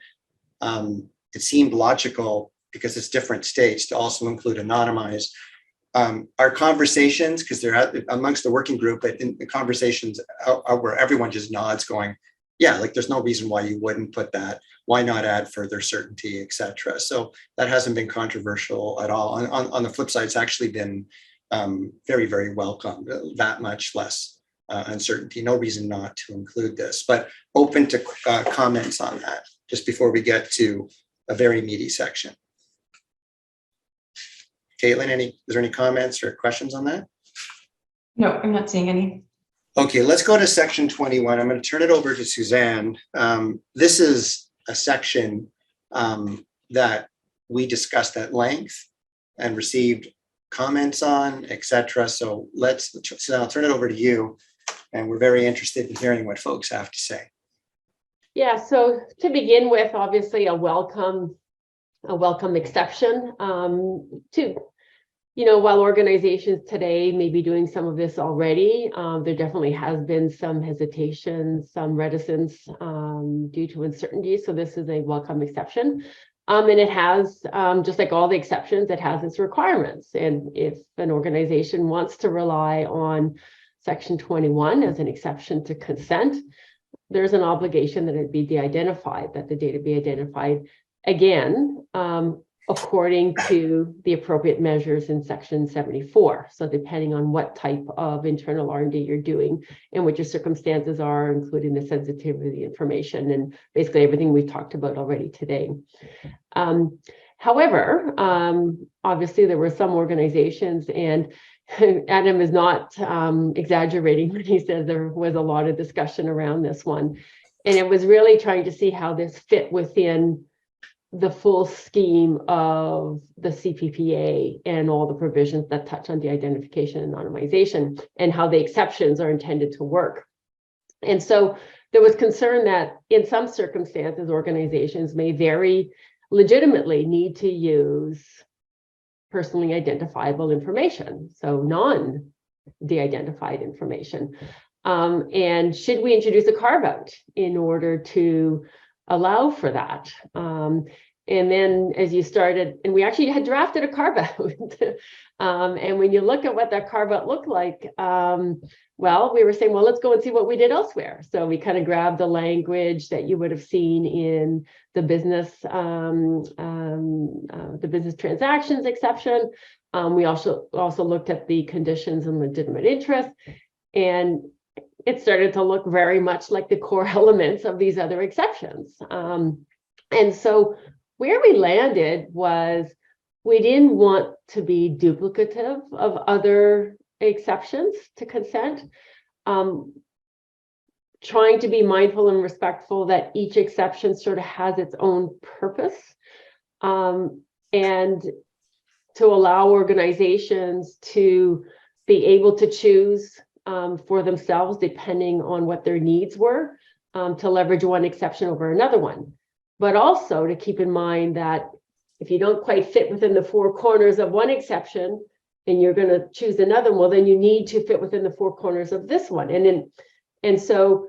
It seemed logical, because it's different states, to also include anonymized. Our conversations, because they're amongst the working group, but in the conversations where everyone just nods going, yeah, like there's no reason why you wouldn't put that. Why not add further certainty, et cetera? So that hasn't been controversial at all. On the flip side, it's actually been very, very welcome, that much less uncertainty. No reason not to include this, but open to comments on that just before we get to a very meaty section. Caitlin, is there any comments or questions on that? No, I'm not seeing any. Okay, let's go to section 21. I'm going to turn it over to Suzanne. This is a section that we discussed at length and received comments on, etc. So Suzanne, I'll turn it over to you. And we're very interested in hearing what folks have to say. Yeah, so to begin with, obviously a welcome exception to, while organizations today may be doing some of this already, there definitely has been some hesitation, some reticence due to uncertainty. So this is a welcome exception. And it has, just like all the exceptions, it has its requirements. And if an organization wants to rely on Section 21 as an exception to consent, there's an obligation that it be de-identified, that the data be identified again, according to the appropriate measures in Section 74. So depending on what type of internal R&D you're doing and what your circumstances are, including the sensitivity of the information and basically everything we've talked about already today. However, obviously there were some organizations, and Adam is not exaggerating when he says there was a lot of discussion around this one. And it was really trying to see how this fit within the full scheme of the CPPA and all the provisions that touch on de-identification and anonymization and how the exceptions are intended to work. And so there was concern that in some circumstances, organizations may very legitimately need to use personally identifiable information, so non-de-identified information. And should we introduce a carve-out in order to allow for that? And then as you started, and we actually had drafted a carve-out. And when you look at what that carve-out looked like, well, we were saying, well, let's go and see what we did elsewhere. So we kind of grabbed the language that you would have seen in the business transactions exception. We also looked at the conditions and legitimate interest, and it started to look very much like the core elements of these other exceptions. And so where we landed was we didn't want to be duplicative of other exceptions to consent, trying to be mindful and respectful that each exception sort of has its own purpose, and to allow organizations to be able to choose for themselves, depending on what their needs were, to leverage one exception over another one. But also to keep in mind that if you don't quite fit within the four corners of one exception and you're going to choose another one, well, then you need to fit within the four corners of this one. And so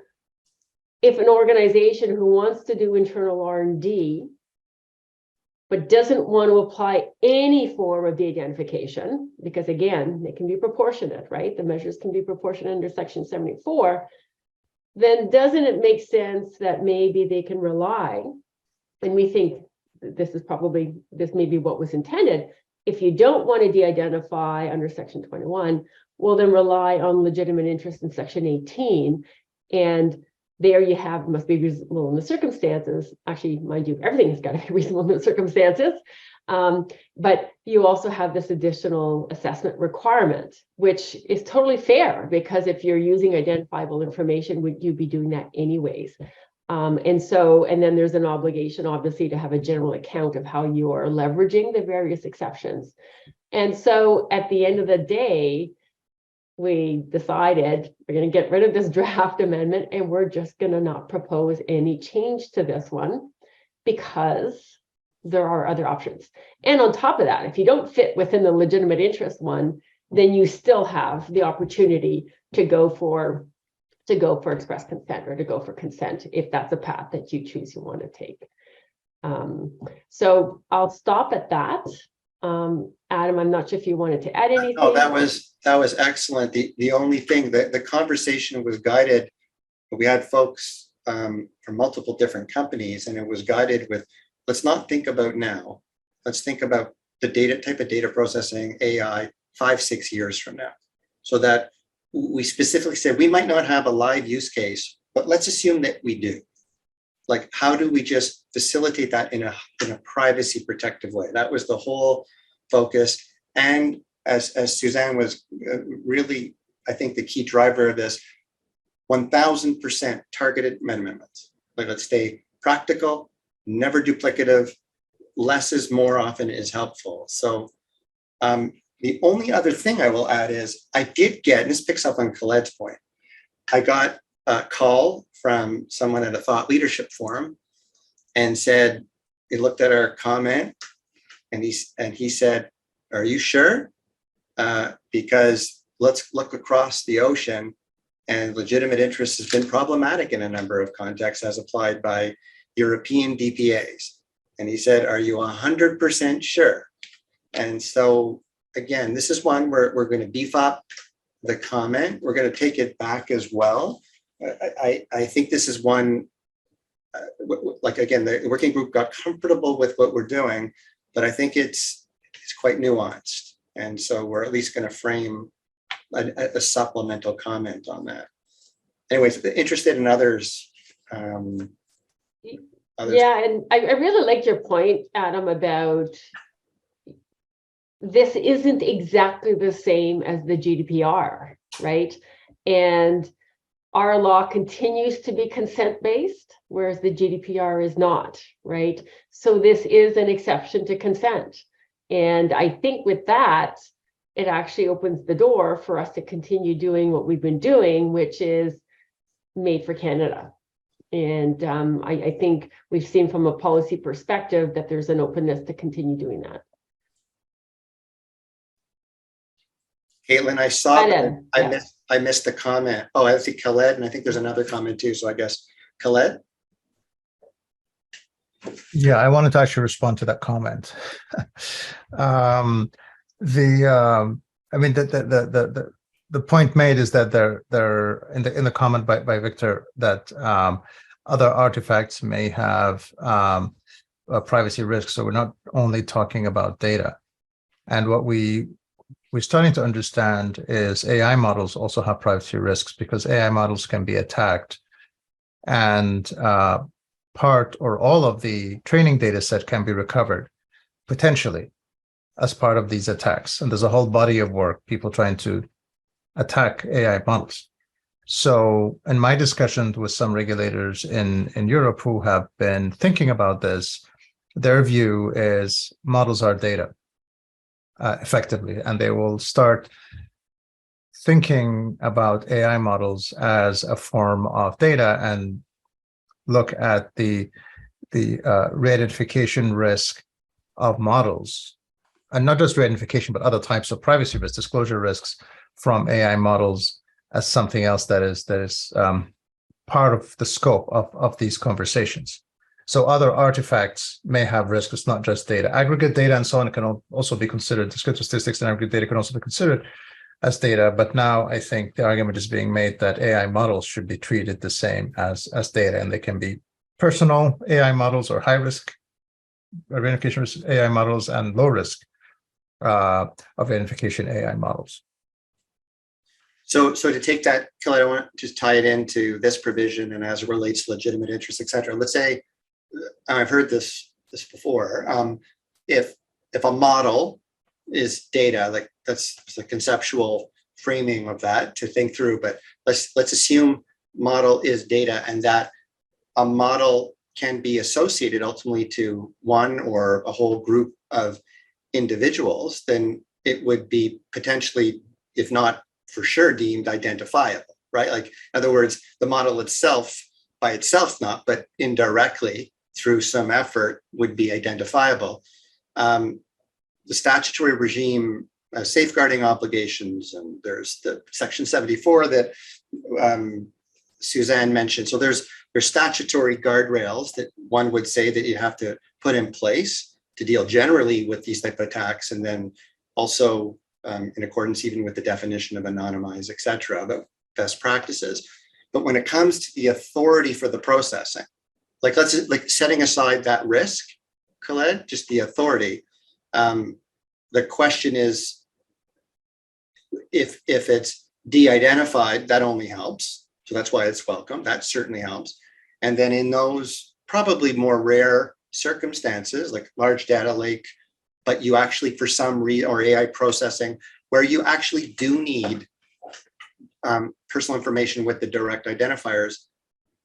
if an organization who wants to do internal R&D but doesn't want to apply any form of de-identification, because again, they can be proportionate, right? The measures can be proportionate under Section 74, then doesn't it make sense that maybe they can rely, and we think this may be what was intended, if you don't want to de-identify under Section 21, well, then rely on legitimate interest in Section 18, and there you have, must be reasonable in the circumstances. Actually, mind you, everything has got to be reasonable in the circumstances. But you also have this additional assessment requirement, which is totally fair, because if you're using identifiable information, would you be doing that anyways? And then there's an obligation, obviously, to have a general account of how you are leveraging the various exceptions. And so at the end of the day, we decided we're going to get rid of this draft amendment and we're just going to not propose any change to this one because there are other options. And on top of that, if you don't fit within the legitimate interest one, then you still have the opportunity to go for express consent or to go for consent if that's a path that you choose you want to take. So I'll stop at that. Adam, I'm not sure if you wanted to add anything. Oh, that was excellent. The only thing that the conversation was guided, we had folks from multiple different companies, and it was guided with, let's not think about now. Let's think about the type of data processing, AI, 5-6 years from now. So that we specifically said we might not have a live use case, but let's assume that we do. Like, how do we just facilitate that in a privacy protective way? That was the whole focus. And as Suzanne was really, I think, the key driver of this, 1000% targeted amendments. Like, let's stay practical, never duplicative, less is more often is helpful. So the only other thing I will add is I did get, and this picks up on Colette's point, I got a call from someone at a thought leadership forum and said, he looked at our comment and he said, are you sure? Because let's look across the ocean, and legitimate interest has been problematic in a number of contexts as applied by European DPAs. And he said, are you 100% sure? And so again, this is one where we're going to beef up the comment. We're going to take it back as well. I think this is one, like, again, the working group got comfortable with what we're doing, but I think it's quite nuanced. And so we're at least going to frame a supplemental comment on that. Anyways, interested in others. Yeah, and I really liked your point, Adam, about this isn't exactly the same as the GDPR, right? And our law continues to be consent-based, whereas the GDPR is not, right? So this is an exception to consent. And I think with that, it actually opens the door for us to continue doing what we've been doing, which is made for Canada. And I think we've seen from a policy perspective that there's an openness to continue doing that. Caitlin, I saw that. Yeah. I missed the comment. Oh, I see Khaled, and I think there's another comment too. So I guess Khaled. Yeah, I wanted to actually respond to that comment. I mean, the point made is that there in the comment by Victor that other artifacts may have privacy risks. So we're not only talking about data, and what we're starting to understand is AI models also have privacy risks because AI models can be attacked, and part or all of the training data set can be recovered potentially as part of these attacks. And there's a whole body of work, people trying to attack AI models. So in my discussions with some regulators in Europe who have been thinking about this, their view is models are data effectively, and they will start thinking about AI models as a form of data and look at the re-identification risk of models, and not just re-identification, but other types of privacy risks, disclosure risks from AI models as something else that is part of the scope of these conversations. So other artifacts may have risks. It's not just data. Aggregate data and so on can also be considered. Descriptive statistics and aggregate data can also be considered as data. But now I think the argument is being made that AI models should be treated the same as data, and they can be personal AI models or high risk identification risk AI models and low risk of identification AI models. So to take that, Kelly, I want to just tie it into this provision and as it relates to legitimate interests, et cetera. Let's say, I've heard this before, if a model is data, like that's the conceptual framing of that to think through, but let's assume model is data and that a model can be associated ultimately to one or a whole group of individuals, then it would be potentially, if not for sure, deemed identifiable, right? Like, in other words, the model itself by itself not, but indirectly through some effort would be identifiable. The statutory regime safeguarding obligations, and there's the section 74 that Suzanne mentioned. So there's statutory guardrails that one would say that you have to put in place to deal generally with these type of attacks, and then also in accordance even with the definition of anonymized, et cetera, the best practices. But when it comes to the authority for the processing, like setting aside that risk, Khaled, just the authority, the question is, if it's de-identified, that only helps. So that's why it's welcome. That certainly helps. And then in those probably more rare circumstances, like large data lake, but you actually for some reason, or AI processing, where you actually do need personal information with the direct identifiers,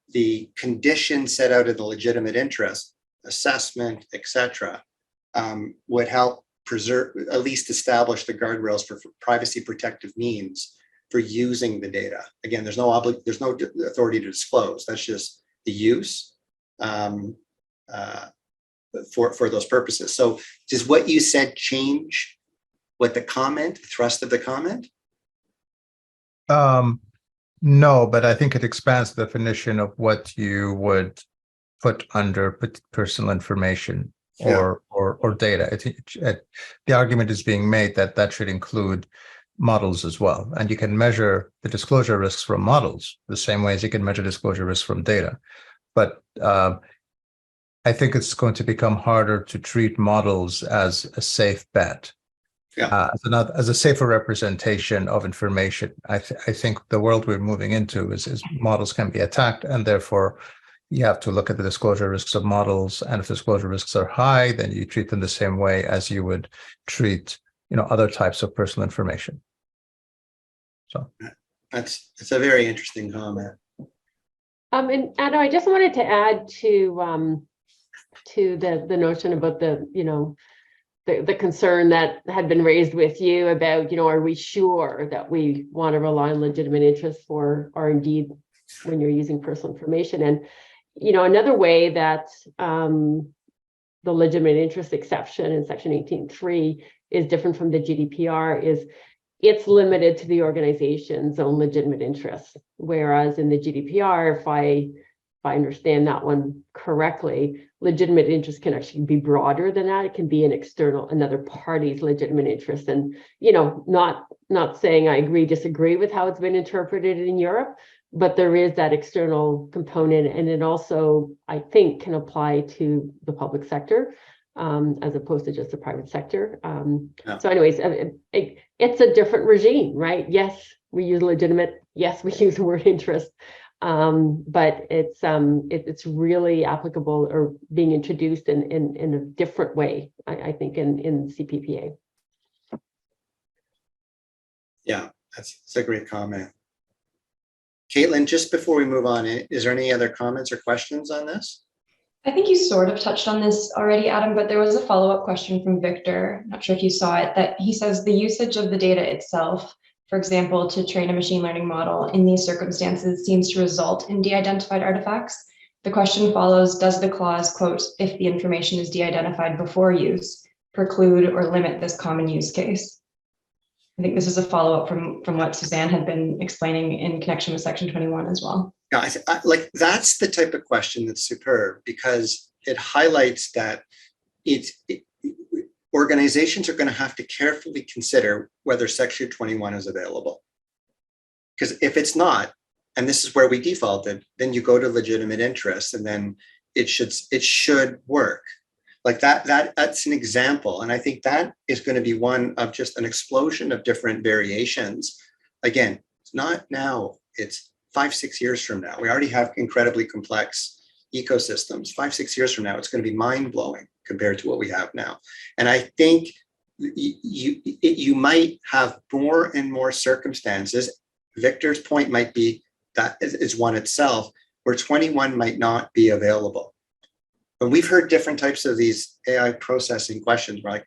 the conditions set out in the legitimate interest, assessment, et cetera, would help preserve, at least establish the guardrails for privacy protective means for using the data. Again, there's no authority to disclose. That's just the use for those purposes. So does what you said change what the thrust of the comment? No, but I think it expands the definition of what you would put under personal information or data. I think the argument is being made that should include models as well. And you can measure the disclosure risks from models the same way as you can measure disclosure risks from data. But I think it's going to become harder to treat models as a safe bet, as a safer representation of information. I think the world we're moving into is models can be attacked, and therefore you have to look at the disclosure risks of models. And if disclosure risks are high, then you treat them the same way as you would treat, other types of personal information. So it's a very interesting comment. And Adam, I just wanted to add to the notion about the concern that had been raised with you about, are we sure that we want to rely on legitimate interests or indeed when you're using personal information? And, another way that the legitimate interest exception in Section 18.3 is different from the GDPR is it's limited to the organization's own legitimate interests. Whereas in the GDPR, if I understand that one correctly, legitimate interest can actually be broader than that. It can be another party's legitimate interest. And, not saying I disagree with how it's been interpreted in Europe, but there is that external component. And it also, I think, can apply to the public sector as opposed to just the private sector. So anyways, it's a different regime, right? Yes, we use legitimate. Yes, we use the word interest. But it's really applicable or being introduced in a different way, I think, in CPPA. Yeah, that's a great comment. Caitlin, just before we move on, is there any other comments or questions on this? I think you sort of touched on this already, Adam, but there was a follow-up question from Victor. Not sure if you saw it, that he says the usage of the data itself, for example, to train a machine learning model in these circumstances seems to result in de-identified artifacts. The question follows, does the clause, quote, if the information is de-identified before use, preclude or limit this common use case? I think this is a follow-up from what Suzanne had been explaining in connection with Section 21 as well. Yeah, that's the type of question that's superb, because it highlights that organizations are going to have to carefully consider whether Section 21 is available. Because if it's not, and this is where we defaulted, then you go to legitimate interest, and then it should work. Like that's an example. And I think that is going to be one of just an explosion of different variations. Again, it's not now, it's 5-6 years from now. We already have incredibly complex ecosystems. 5-6 years from now, it's going to be mind-blowing compared to what we have now. And I think you might have more and more circumstances. Victor's point might be that is one itself, where 21 might not be available. But we've heard different types of these AI processing questions, right?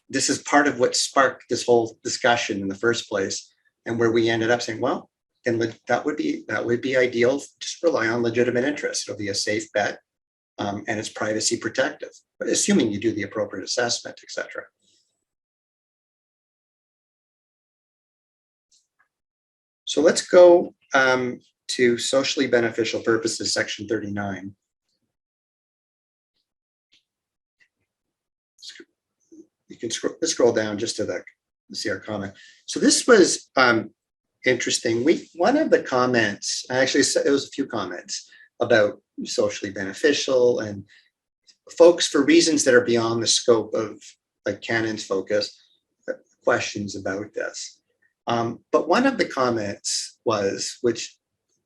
This is part of what sparked this whole discussion in the first place, and where we ended up saying, well, then that would be ideal. Just rely on legitimate interest. It'll be a safe bet, and it's privacy protective, but assuming you do the appropriate assessment, etc. So let's go to socially beneficial purposes, Section 39. You can scroll down just to see our comment. So this was interesting. One of the comments, actually, it was a few comments about socially beneficial, and folks, for reasons that are beyond the scope of like CANON's focus, questions about this. But one of the comments which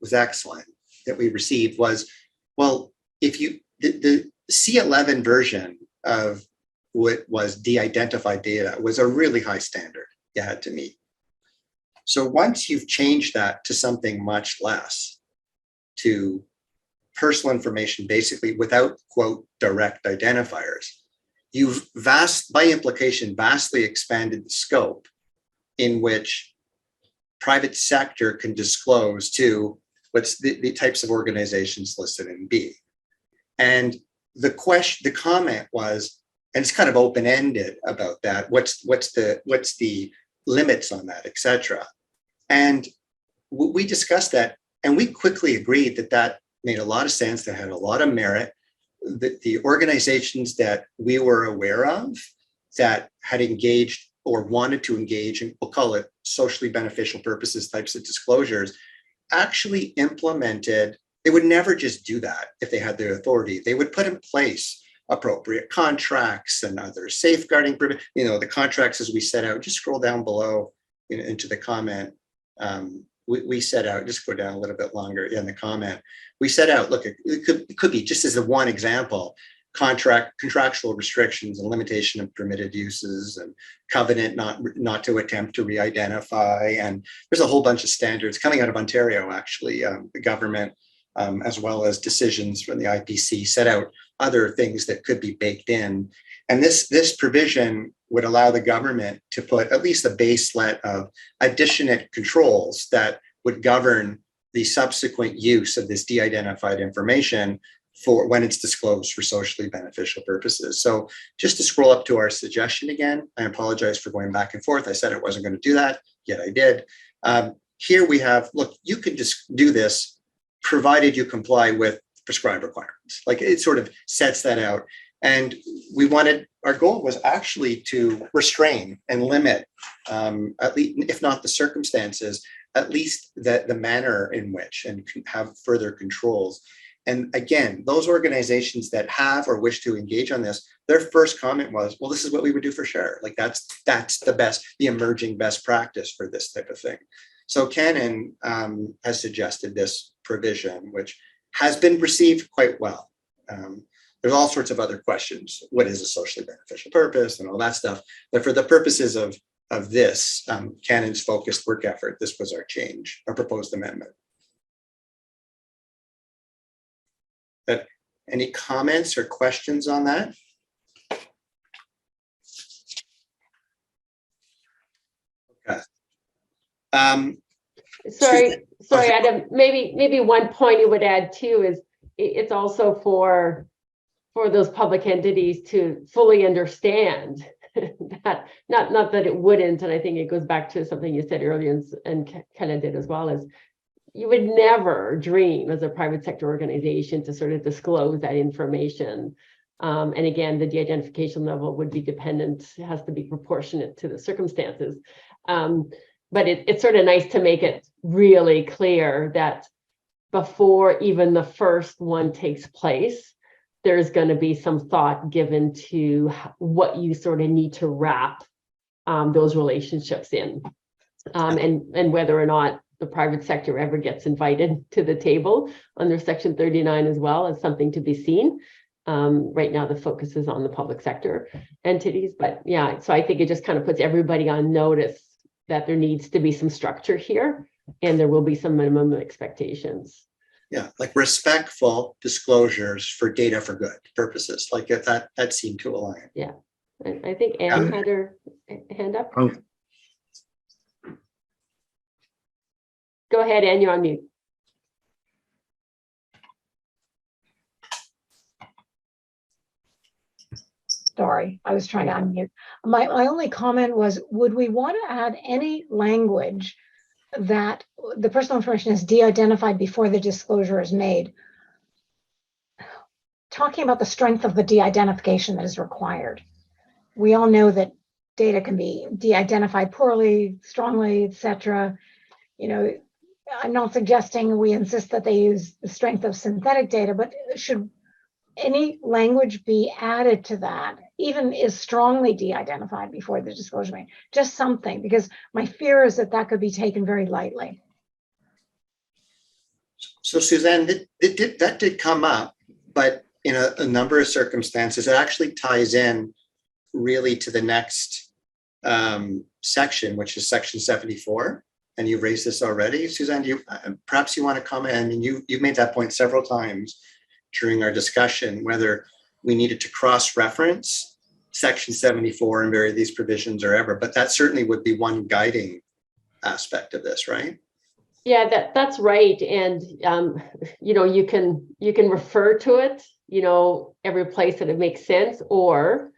was excellent, that we received was, well, if the C-11 version of what was de-identified data was a really high standard you had to meet. So once you've changed that to something much less, to personal information, basically without, quote, direct identifiers, you've by implication, vastly expanded the scope in which private sector can disclose to what's the types of organizations listed in B. And the comment was, and it's kind of open-ended about that, what's the limits on that, etc. And we discussed that, and we quickly agreed that made a lot of sense, that had a lot of merit. The organizations that we were aware of that had engaged or wanted to engage in, we'll call it socially beneficial purposes types of disclosures, actually implemented. They would never just do that if they had the authority. They would put in place appropriate contracts and other safeguarding, the contracts as we set out. Just scroll down below into the comment. We set out, just go down a little bit longer in the comment. We set out, look, it could be, just as a one example, contractual restrictions and limitation of permitted uses, and covenant not to attempt to re-identify. And there's a whole bunch of standards coming out of Ontario, actually. The government as well as decisions from the IPC set out other things that could be baked in. And this provision would allow the government to put at least a baselet of additional controls that would govern the subsequent use of this de-identified information for when it's disclosed for socially beneficial purposes. So just to scroll up to our suggestion again, I apologize for going back and forth. I said I wasn't going to do that, yet I did. Here we have, look, you can just do this provided you comply with prescribed requirements. Like it sort of sets that out. And our goal was actually to restrain and limit, at least, if not the circumstances, at least the manner in which, and have further controls. And again, those organizations that have or wish to engage on this, their first comment was, well, this is what we would do for sure. Like that's the emerging best practice for this type of thing. So CANON has suggested this provision, which has been received quite well. There's all sorts of other questions. What is a socially beneficial purpose and all that stuff? But for the purposes of this, CANON's focused work effort, this was our change, our proposed amendment. But any comments or questions on that? Okay. Sorry, Adam. Maybe one point you would add too is it's also for those public entities to fully understand that not that it wouldn't, and I think it goes back to something you said earlier and Kenna did as well, is you would never dream as a private sector organization to sort of disclose that information. And again, the de-identification level would be dependent, it has to be proportionate to the circumstances. But it's sort of nice to make it really clear that before even the first one takes place, there's going to be some thought given to what you sort of need to wrap those relationships in, and whether or not the private sector ever gets invited to the table under Section 39 as well as something to be seen. Right now, the focus is on the public sector entities, but yeah, so I think it just kind of puts everybody on notice that there needs to be some structure here, and there will be some minimum expectations. Yeah, like respectful disclosures for data for good purposes, like that seemed to align. Yeah, I think Anne had her hand up. Oh. Go ahead, Anne, you're on mute. Sorry, I was trying to unmute. My only comment was, would we want to add any language that the personal information is de-identified before the disclosure is made? Talking about the strength of the de-identification that is required. We all know that data can be de-identified poorly, strongly, etc. You know, I'm not suggesting we insist that they use the strength of synthetic data, but should any language be added to that, even is strongly de-identified before the disclosure made? Just something, because my fear is that that could be taken very lightly. So Suzanne, that did come up, but in a number of circumstances, it actually ties in really to the next section, which is Section 74. And you raised this already, Suzanne. Perhaps you want to comment. I mean, you've made that point several times during our discussion, whether we needed to cross-reference Section 74 and vary these provisions or ever, but that certainly would be one guiding aspect of this, right? Yeah, that's right. And you know, you can refer to it, you know, every place that it makes sense, or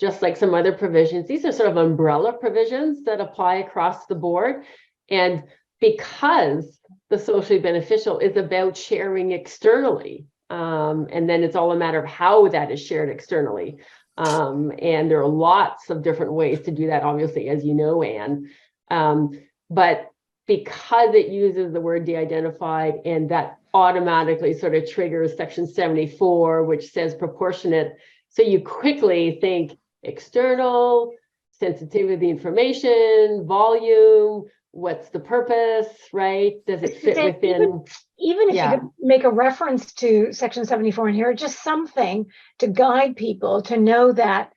just like some other provisions, these are sort of umbrella provisions that apply across the board. And because the socially beneficial is about sharing externally, and then it's all a matter of how that is shared externally. And there are lots of different ways to do that, obviously, as you know, Anne. But because it uses the word de-identified, and that automatically sort of triggers Section 74, which says proportionate. So you quickly think external, sensitivity of the information, volume, what's the purpose, right? Does it fit within? Even if you could make a reference to Section 74 in here, just something to guide people to know that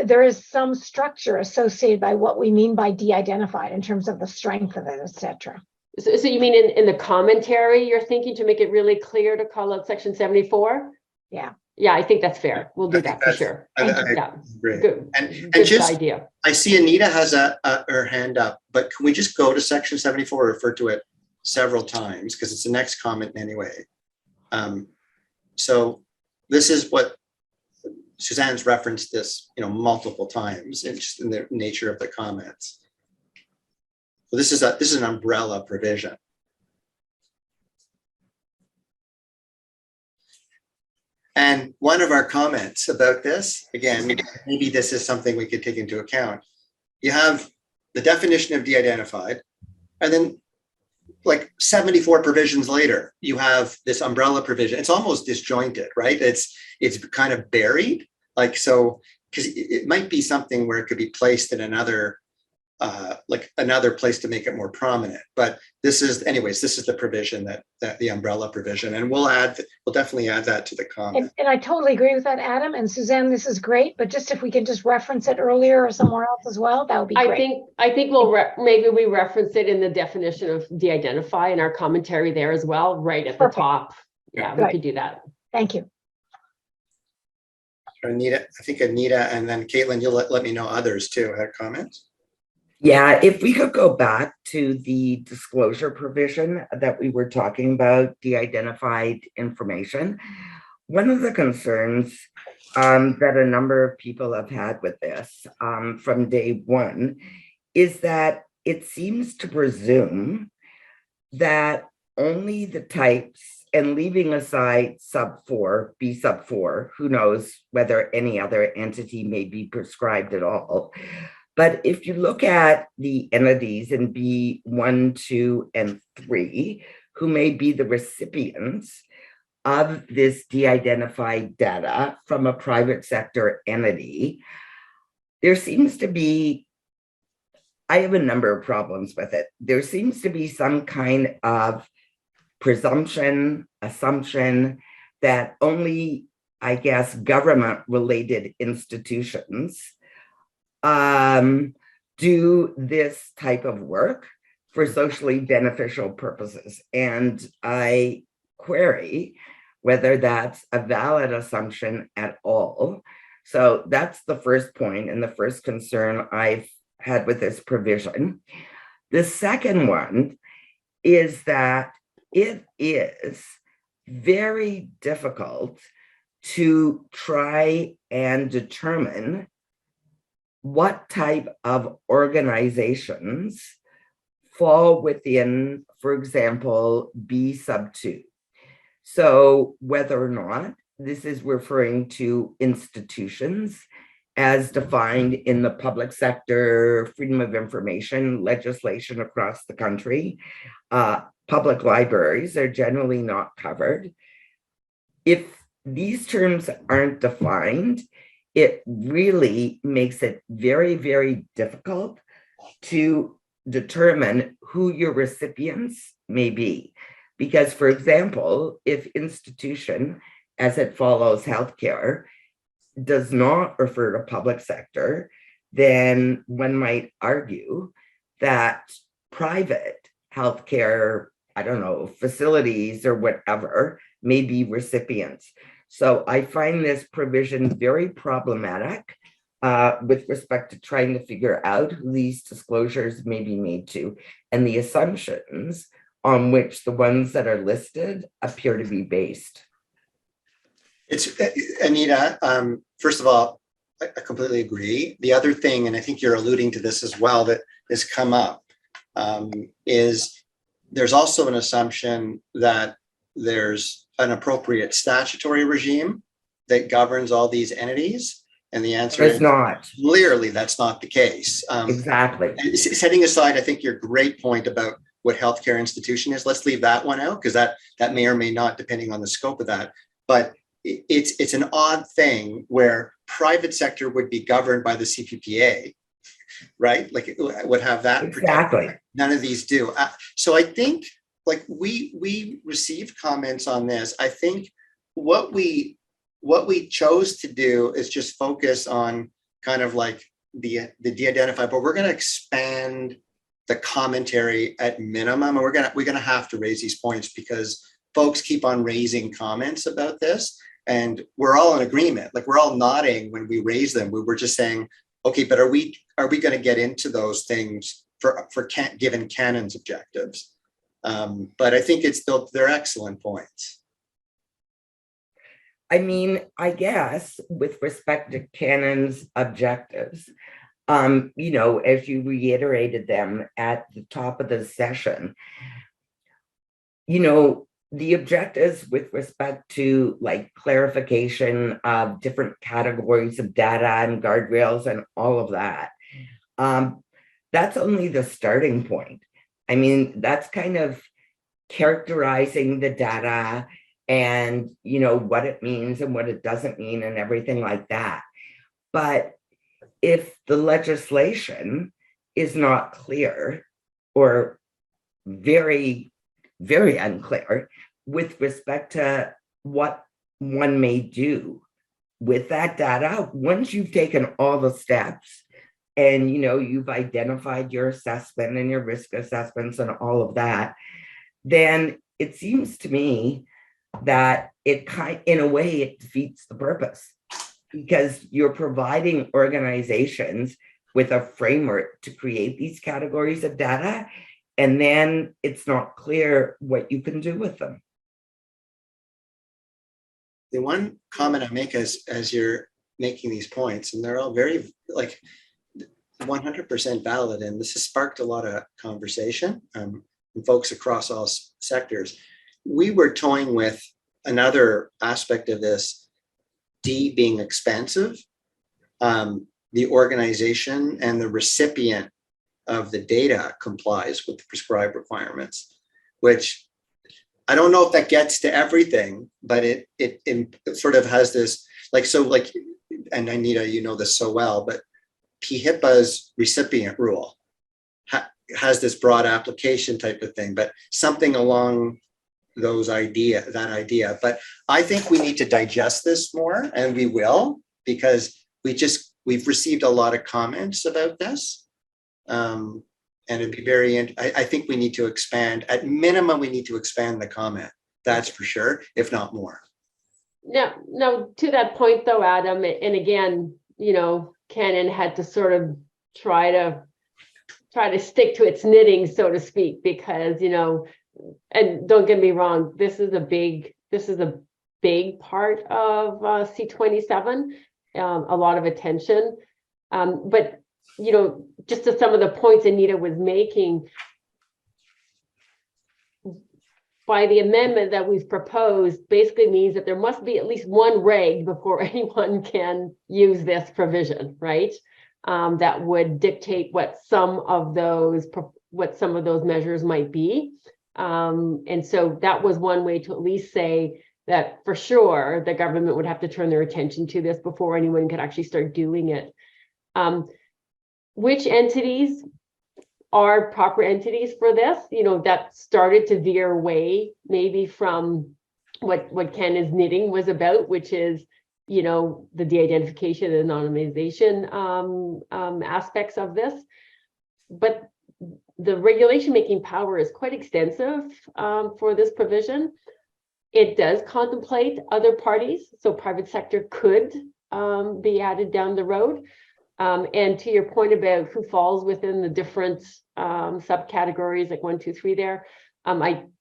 there is some structure associated by what we mean by de-identified in terms of the strength of it, etc. So you mean in the commentary, you're thinking to make it really clear to call out section 74? Yeah. Yeah, I think that's fair. We'll do that for sure. I Yeah, agree. good, And good just, idea. I see Anita has her hand up, but can we just go to section 74, refer to it several times because it's the next comment anyway. So this is what Suzanne's referenced this, multiple times, and just in the nature of the comments. So this is an umbrella provision. And one of our comments about this, again, maybe this is something we could take into account. You have the definition of de-identified, and then like 74 provisions later, you have this umbrella provision. It's almost disjointed, right? It's kind of buried, like so, because it might be something where it could be placed in another place to make it more prominent. But this is the provision that the umbrella provision, and we'll definitely add that to the comment. And I totally agree with that, Adam. And Suzanne, this is great, but just if we can just reference it earlier or somewhere else as well, that would be great. I think we'll maybe we reference it in the definition of de-identify in our commentary there as well, right at the top. Yeah, we could do that. Thank you. Anita, I think Anita, and then Caitlin, you'll let me know others too had comments. Yeah, if we could go back to the disclosure provision that we were talking about, de-identified information. One of the concerns that a number of people have had with this from day one is that it seems to presume that only the types, and leaving aside sub 4, B sub 4, who knows whether any other entity may be prescribed at all. But if you look at the entities in B1, 2, and 3, who may be the recipients of this de-identified data from a private sector entity, there seems to be, I have a number of problems with it. There seems to be some kind of presumption, assumption that only, I guess, government-related institutions do this type of work for socially beneficial purposes. And I query whether that's a valid assumption at all. So that's the first point and the first concern I've had with this provision. The second one is that it is very difficult to try and determine what type of organizations fall within, for example, B sub 2. So whether or not this is referring to institutions as defined in the public sector, freedom of information legislation across the country, public libraries are generally not covered. If these terms aren't defined, it really makes it very, very difficult to determine who your recipients may be. Because, for example, if institution, as it follows healthcare, does not refer to public sector, then one might argue that private healthcare, I don't know, facilities or whatever may be recipients. So I find this provision very problematic with respect to trying to figure out who these disclosures may be made to, and the assumptions on which the ones that are listed appear to be based. It's Anita, first of all, I completely agree. The other thing, and I think you're alluding to this as well, that has come up is there's also an assumption that there's an appropriate statutory regime that governs all these entities. And the answer is not. Clearly, that's not the case. Exactly. Setting aside, I think your great point about what healthcare institution is, let's leave that one out because that may or may not, depending on the scope of that. But it's an odd thing where private sector would be governed by the CPPA, right? Like it would have that exactly. Protection. None of these do. So I think like we received comments on this. I think what we chose to do is just focus on kind of like the de-identified, but we're going to expand the commentary at minimum, and we're gonna have to raise these points because folks keep on raising comments about this, and we're all in agreement. Like, we're all nodding when we raise them. We were just saying, okay, but are we going to get into those things for given Canon's objectives? But I think they're excellent points. I mean, I guess with respect to Canon's objectives, you know, as you reiterated them at the top of the session, you know, the objectives with respect to like clarification of different categories of data and guardrails and all of that, that's only the starting point. I mean, that's kind of characterizing the data and, you know, what it means and what it doesn't mean and everything like that. But if the legislation is not clear or very, very unclear with respect to what one may do with that data, once you've taken all the steps and, you know, you've identified your assessment and your risk assessments and all of that, then it seems to me that in a way, it defeats the purpose, because you're providing organizations with a framework to create these categories of data, and then it's not clear what you can do with them. The one comment I make as you're making these points, and they're all very like 100% valid, and this has sparked a lot of conversation from folks across all sectors. We were toying with another aspect of this, D being expansive, the organization and the recipient of the data complies with the prescribed requirements, which I don't know if that gets to everything, but it sort of has this, like, so like, and Anita, you know this so well, but PHIPA's recipient rule has this broad application type of thing, but something along that idea. But I think we need to digest this more, and we will, because we've received a lot of comments about this. And it'd be I think we need to expand, at minimum, we need to expand the comment. That's for sure, if not more. Now, to that point though, Adam, and again, you know, Canon had to sort of try to stick to its knitting, so to speak, because, you know, and don't get me wrong, this is a big part of C-27, a lot of attention, but, you know, just to some of the points Anita was making, by the amendment that we've proposed, basically means that there must be at least one reg before anyone can use this provision, right? That would dictate what some of those measures might be. And so that was one way to at least say that for sure the government would have to turn their attention to this before anyone could actually start doing it. Which entities are proper entities for this? You know, that started to veer away maybe from what Canon's knitting was about, which is, you know, the de-identification and anonymization aspects of this. But the regulation making power is quite extensive for this provision. It does contemplate other parties, so private sector could be added down the road. And to your point about who falls within the different subcategories, like 1, 2, 3 there,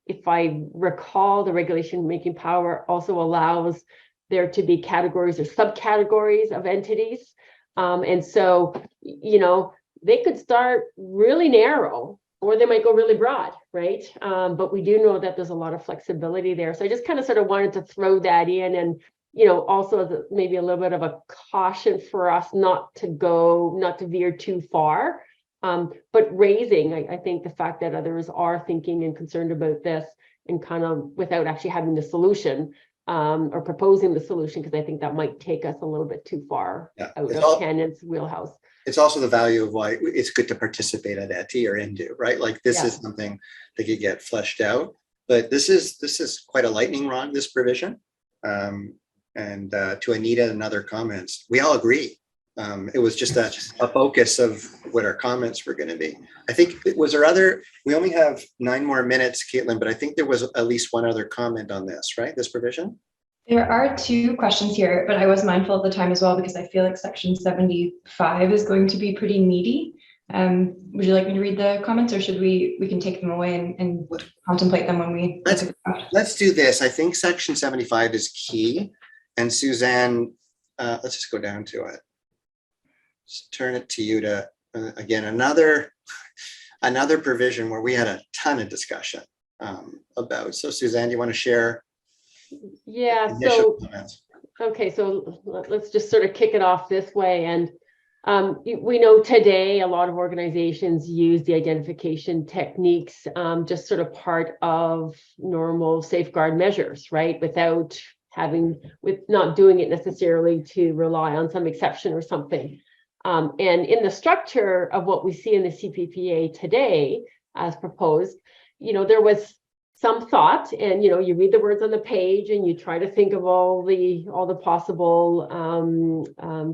if I recall, the regulation making power also allows there to be categories or subcategories of entities. And so, you know, they could start really narrow, or they might go really broad, right? But we do know that there's a lot of flexibility there. So I just kind of sort of wanted to throw that in, and, you know, also as maybe a little bit of a caution for us not to veer too far, but raising, I think, the fact that others are thinking and concerned about this, and kind of without actually having the solution or proposing the solution, because I think that might take us a little bit too far out of Canon's wheelhouse. It's also the value of why it's good to participate at ETI or INDU, right? Like this is something that could get fleshed out, but this is quite a lightning rod, this provision. And to Anita and other comments, we all agree. It was just a focus of what our comments were going to be. I think we only have 9 more minutes, Caitlin, but I think there was at least one other comment on this, right? This provision? There are 2 questions here, but I was mindful of the time as well because I feel like section 75 is going to be pretty meaty. Would you like me to read the comments, or should we can take them away and contemplate them when we let's do this. I think section 75 is key. And Suzanne, let's just go down to it. Just turn it to you to again another provision where we had a ton of discussion about. So Suzanne, you want to share? Yeah, so okay, so let's just sort of kick it off this way. And we know today a lot of organizations use the identification techniques just sort of part of normal safeguard measures, right? With not doing it necessarily to rely on some exception or something. And in the structure of what we see in the CPPA today, as proposed, there was some thought, and you read the words on the page and you try to think of all the possible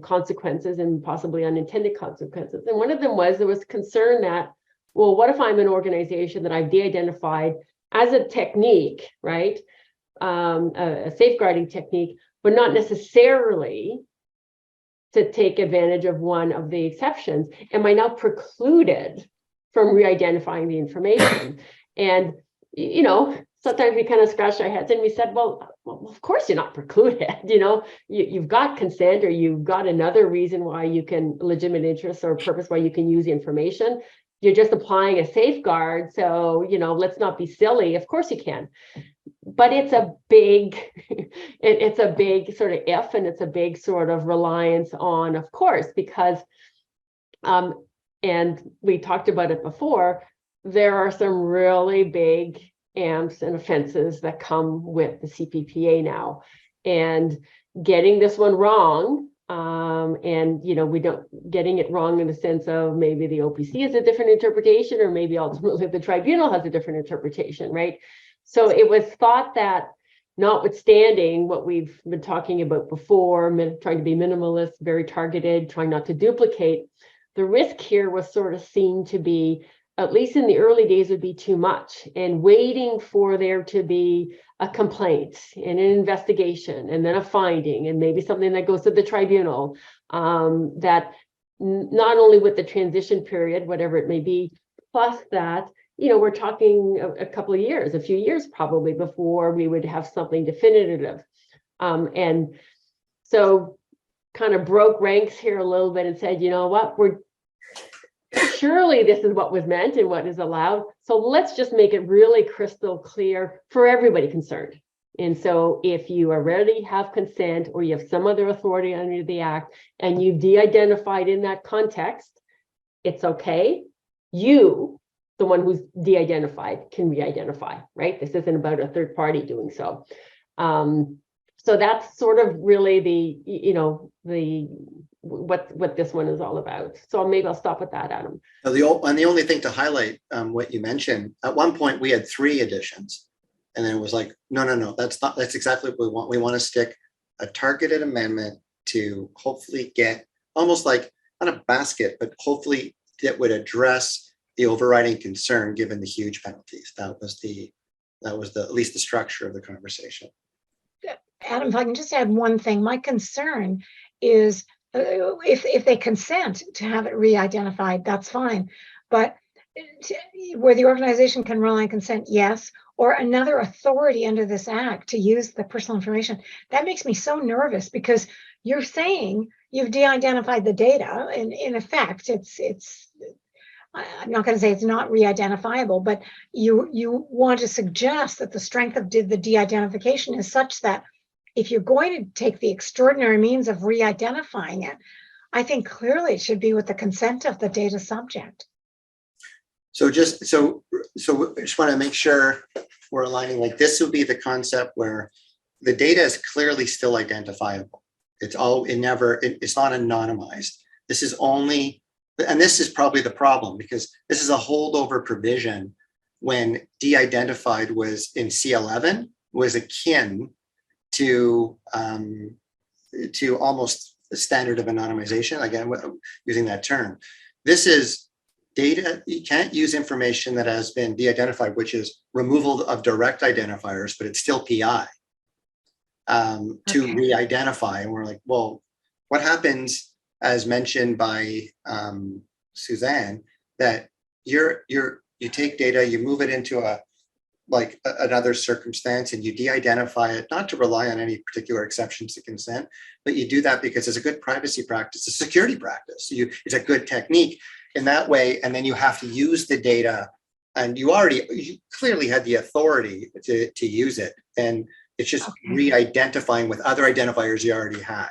consequences and possibly unintended consequences. And one of them was there was concern that, well, what if I'm an organization that I've de-identified as a technique, right? A safeguarding technique, but not necessarily to take advantage of one of the exceptions. Am I now precluded from re-identifying the information? And sometimes we kind of scratched our heads and we said, well, of course you're not precluded. You've got consent, or you've got another reason why you can, legitimate interest or purpose why you can use the information. You're just applying a safeguard. So, let's not be silly. Of course you can. But it's a big, it's a big sort of if, and it's a big sort of reliance on, of course, because, and we talked about it before, there are some really big amps and offenses that come with the CPPA now, and getting this one wrong, and we don't getting it wrong in the sense of maybe the OPC has a different interpretation, or maybe ultimately the tribunal has a different interpretation, right? So it was thought that, notwithstanding what we've been talking about before, trying to be minimalist, very targeted, trying not to duplicate, the risk here was sort of seen to be, at least in the early days, would be too much, and waiting for there to be a complaint and an investigation and then a finding and maybe something that goes to the tribunal, that not only with the transition period, whatever it may be, plus that, we're talking a couple of years, a few years probably before we would have something definitive. And so kind of broke ranks here a little bit and said, you know what, surely this is what was meant and what is allowed. So let's just make it really crystal clear for everybody concerned. And so if you already have consent, or you have some other authority under the act, and you've de-identified in that context, it's okay. You, the one who's de-identified, can re-identify, right? This isn't about a third party doing so. So that's sort of really what this one is all about. So maybe I'll stop with that, Adam. And the only thing to highlight what you mentioned, at one point we had 3 additions, and then it was like, no, that's exactly what we want. We want to stick a targeted amendment to hopefully get almost like, not a basket, but hopefully that would address the overriding concern given the huge penalties. That was at least the structure of the conversation. Adam, if I can just add one thing, my concern is if they consent to have it re-identified, that's fine. But where the organization can rely on consent, yes, or another authority under this act to use the personal information, that makes me so nervous, because you're saying you've de-identified the data, and in effect, I'm not going to say it's not re-identifiable, but you want to suggest that the strength of the de-identification is such that if you're going to take the extraordinary means of re-identifying it, I think clearly it should be with the consent of the data subject. So just want to make sure we're aligning. Like, this would be the concept where the data is clearly still identifiable. It's not anonymized. This is only, and this is probably the problem, because this is a holdover provision when de-identified was in C-11, was akin to almost standard of anonymization. Again, using that term. This is data. You can't use information that has been de-identified, which is removal of direct identifiers, but it's still PI, to re-identify. And we're like, well, what happens, as mentioned by Suzanne, that you take data, you move it into another circumstance, and you de-identify it, not to rely on any particular exceptions to consent, but you do that because it's a good privacy practice, a security practice. It's a good technique in that way, and then you have to use the data, and you clearly had the authority to use it, and it's just re-identifying with other identifiers you already had.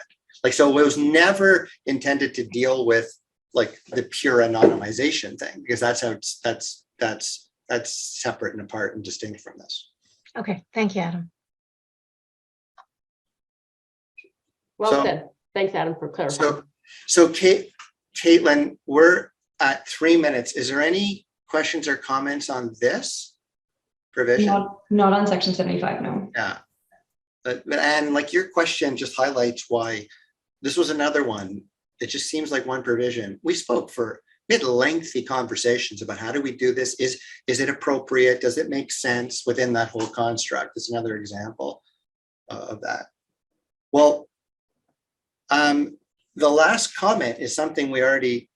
So it was never intended to deal with the pure anonymization thing, because that's separate and apart and distinct from this. Okay, thank you, Adam. Well said. Thanks, Adam, for clarifying. So Caitlin, we're at 3 minutes. Is there any questions or comments on this provision? Not on section 75, no. Yeah. And your question just highlights why this was another one. It just seems like one provision. We spoke for mid-lengthy conversations about how do we do this? Is it appropriate? Does it make sense within that whole construct? It's another example of that. Well, the last comment is something we already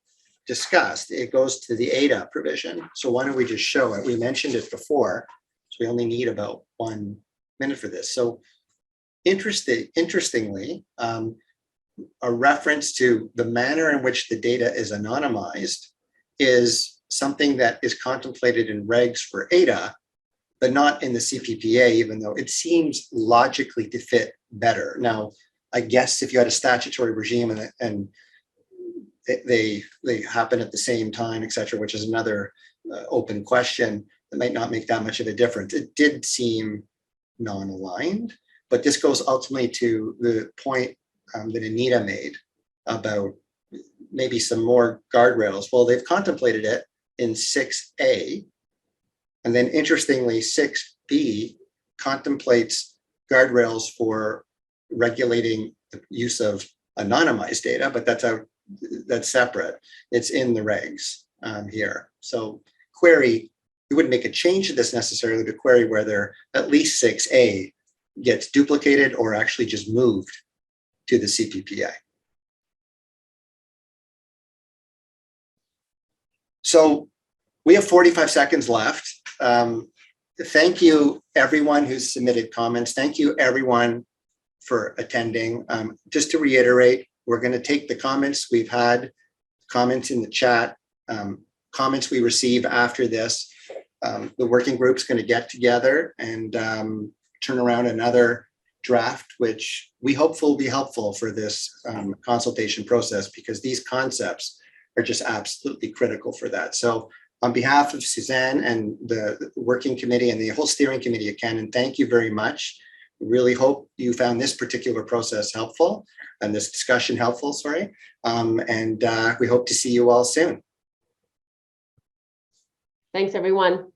discussed. It goes to the ADA provision. So why don't we just show it? We mentioned it before, so we only need about 1 minute for this. So interestingly, a reference to the manner in which the data is anonymized is something that is contemplated in regs for ADA, but not in the CPPA, even though it seems logically to fit better. Now, I guess if you had a statutory regime and they happen at the same time, et cetera, which is another open question, that might not make that much of a difference. It did seem non-aligned, but this goes ultimately to the point that Anita made about maybe some more guardrails. Well, they've contemplated it in 6A. And then interestingly, 6B contemplates guardrails for regulating the use of anonymized data, but that's separate. It's in the regs here. So query, we wouldn't make a change to this necessarily to query whether at least 6A gets duplicated or actually just moved to the CPPA. So we have 45 seconds left. Thank you, everyone who's submitted comments. Thank you, everyone, for attending. Just to reiterate, we're going to take the comments we've had, comments in the chat, comments we receive after this. The working group's going to get together and turn around another draft, which we hope will be helpful for this consultation process, because these concepts are just absolutely critical for that. So on behalf of Suzanne and the working committee and the whole steering committee at CANON, thank you very much. We really hope you found this particular process helpful and this discussion helpful, sorry. And we hope to see you all soon. Thanks, everyone.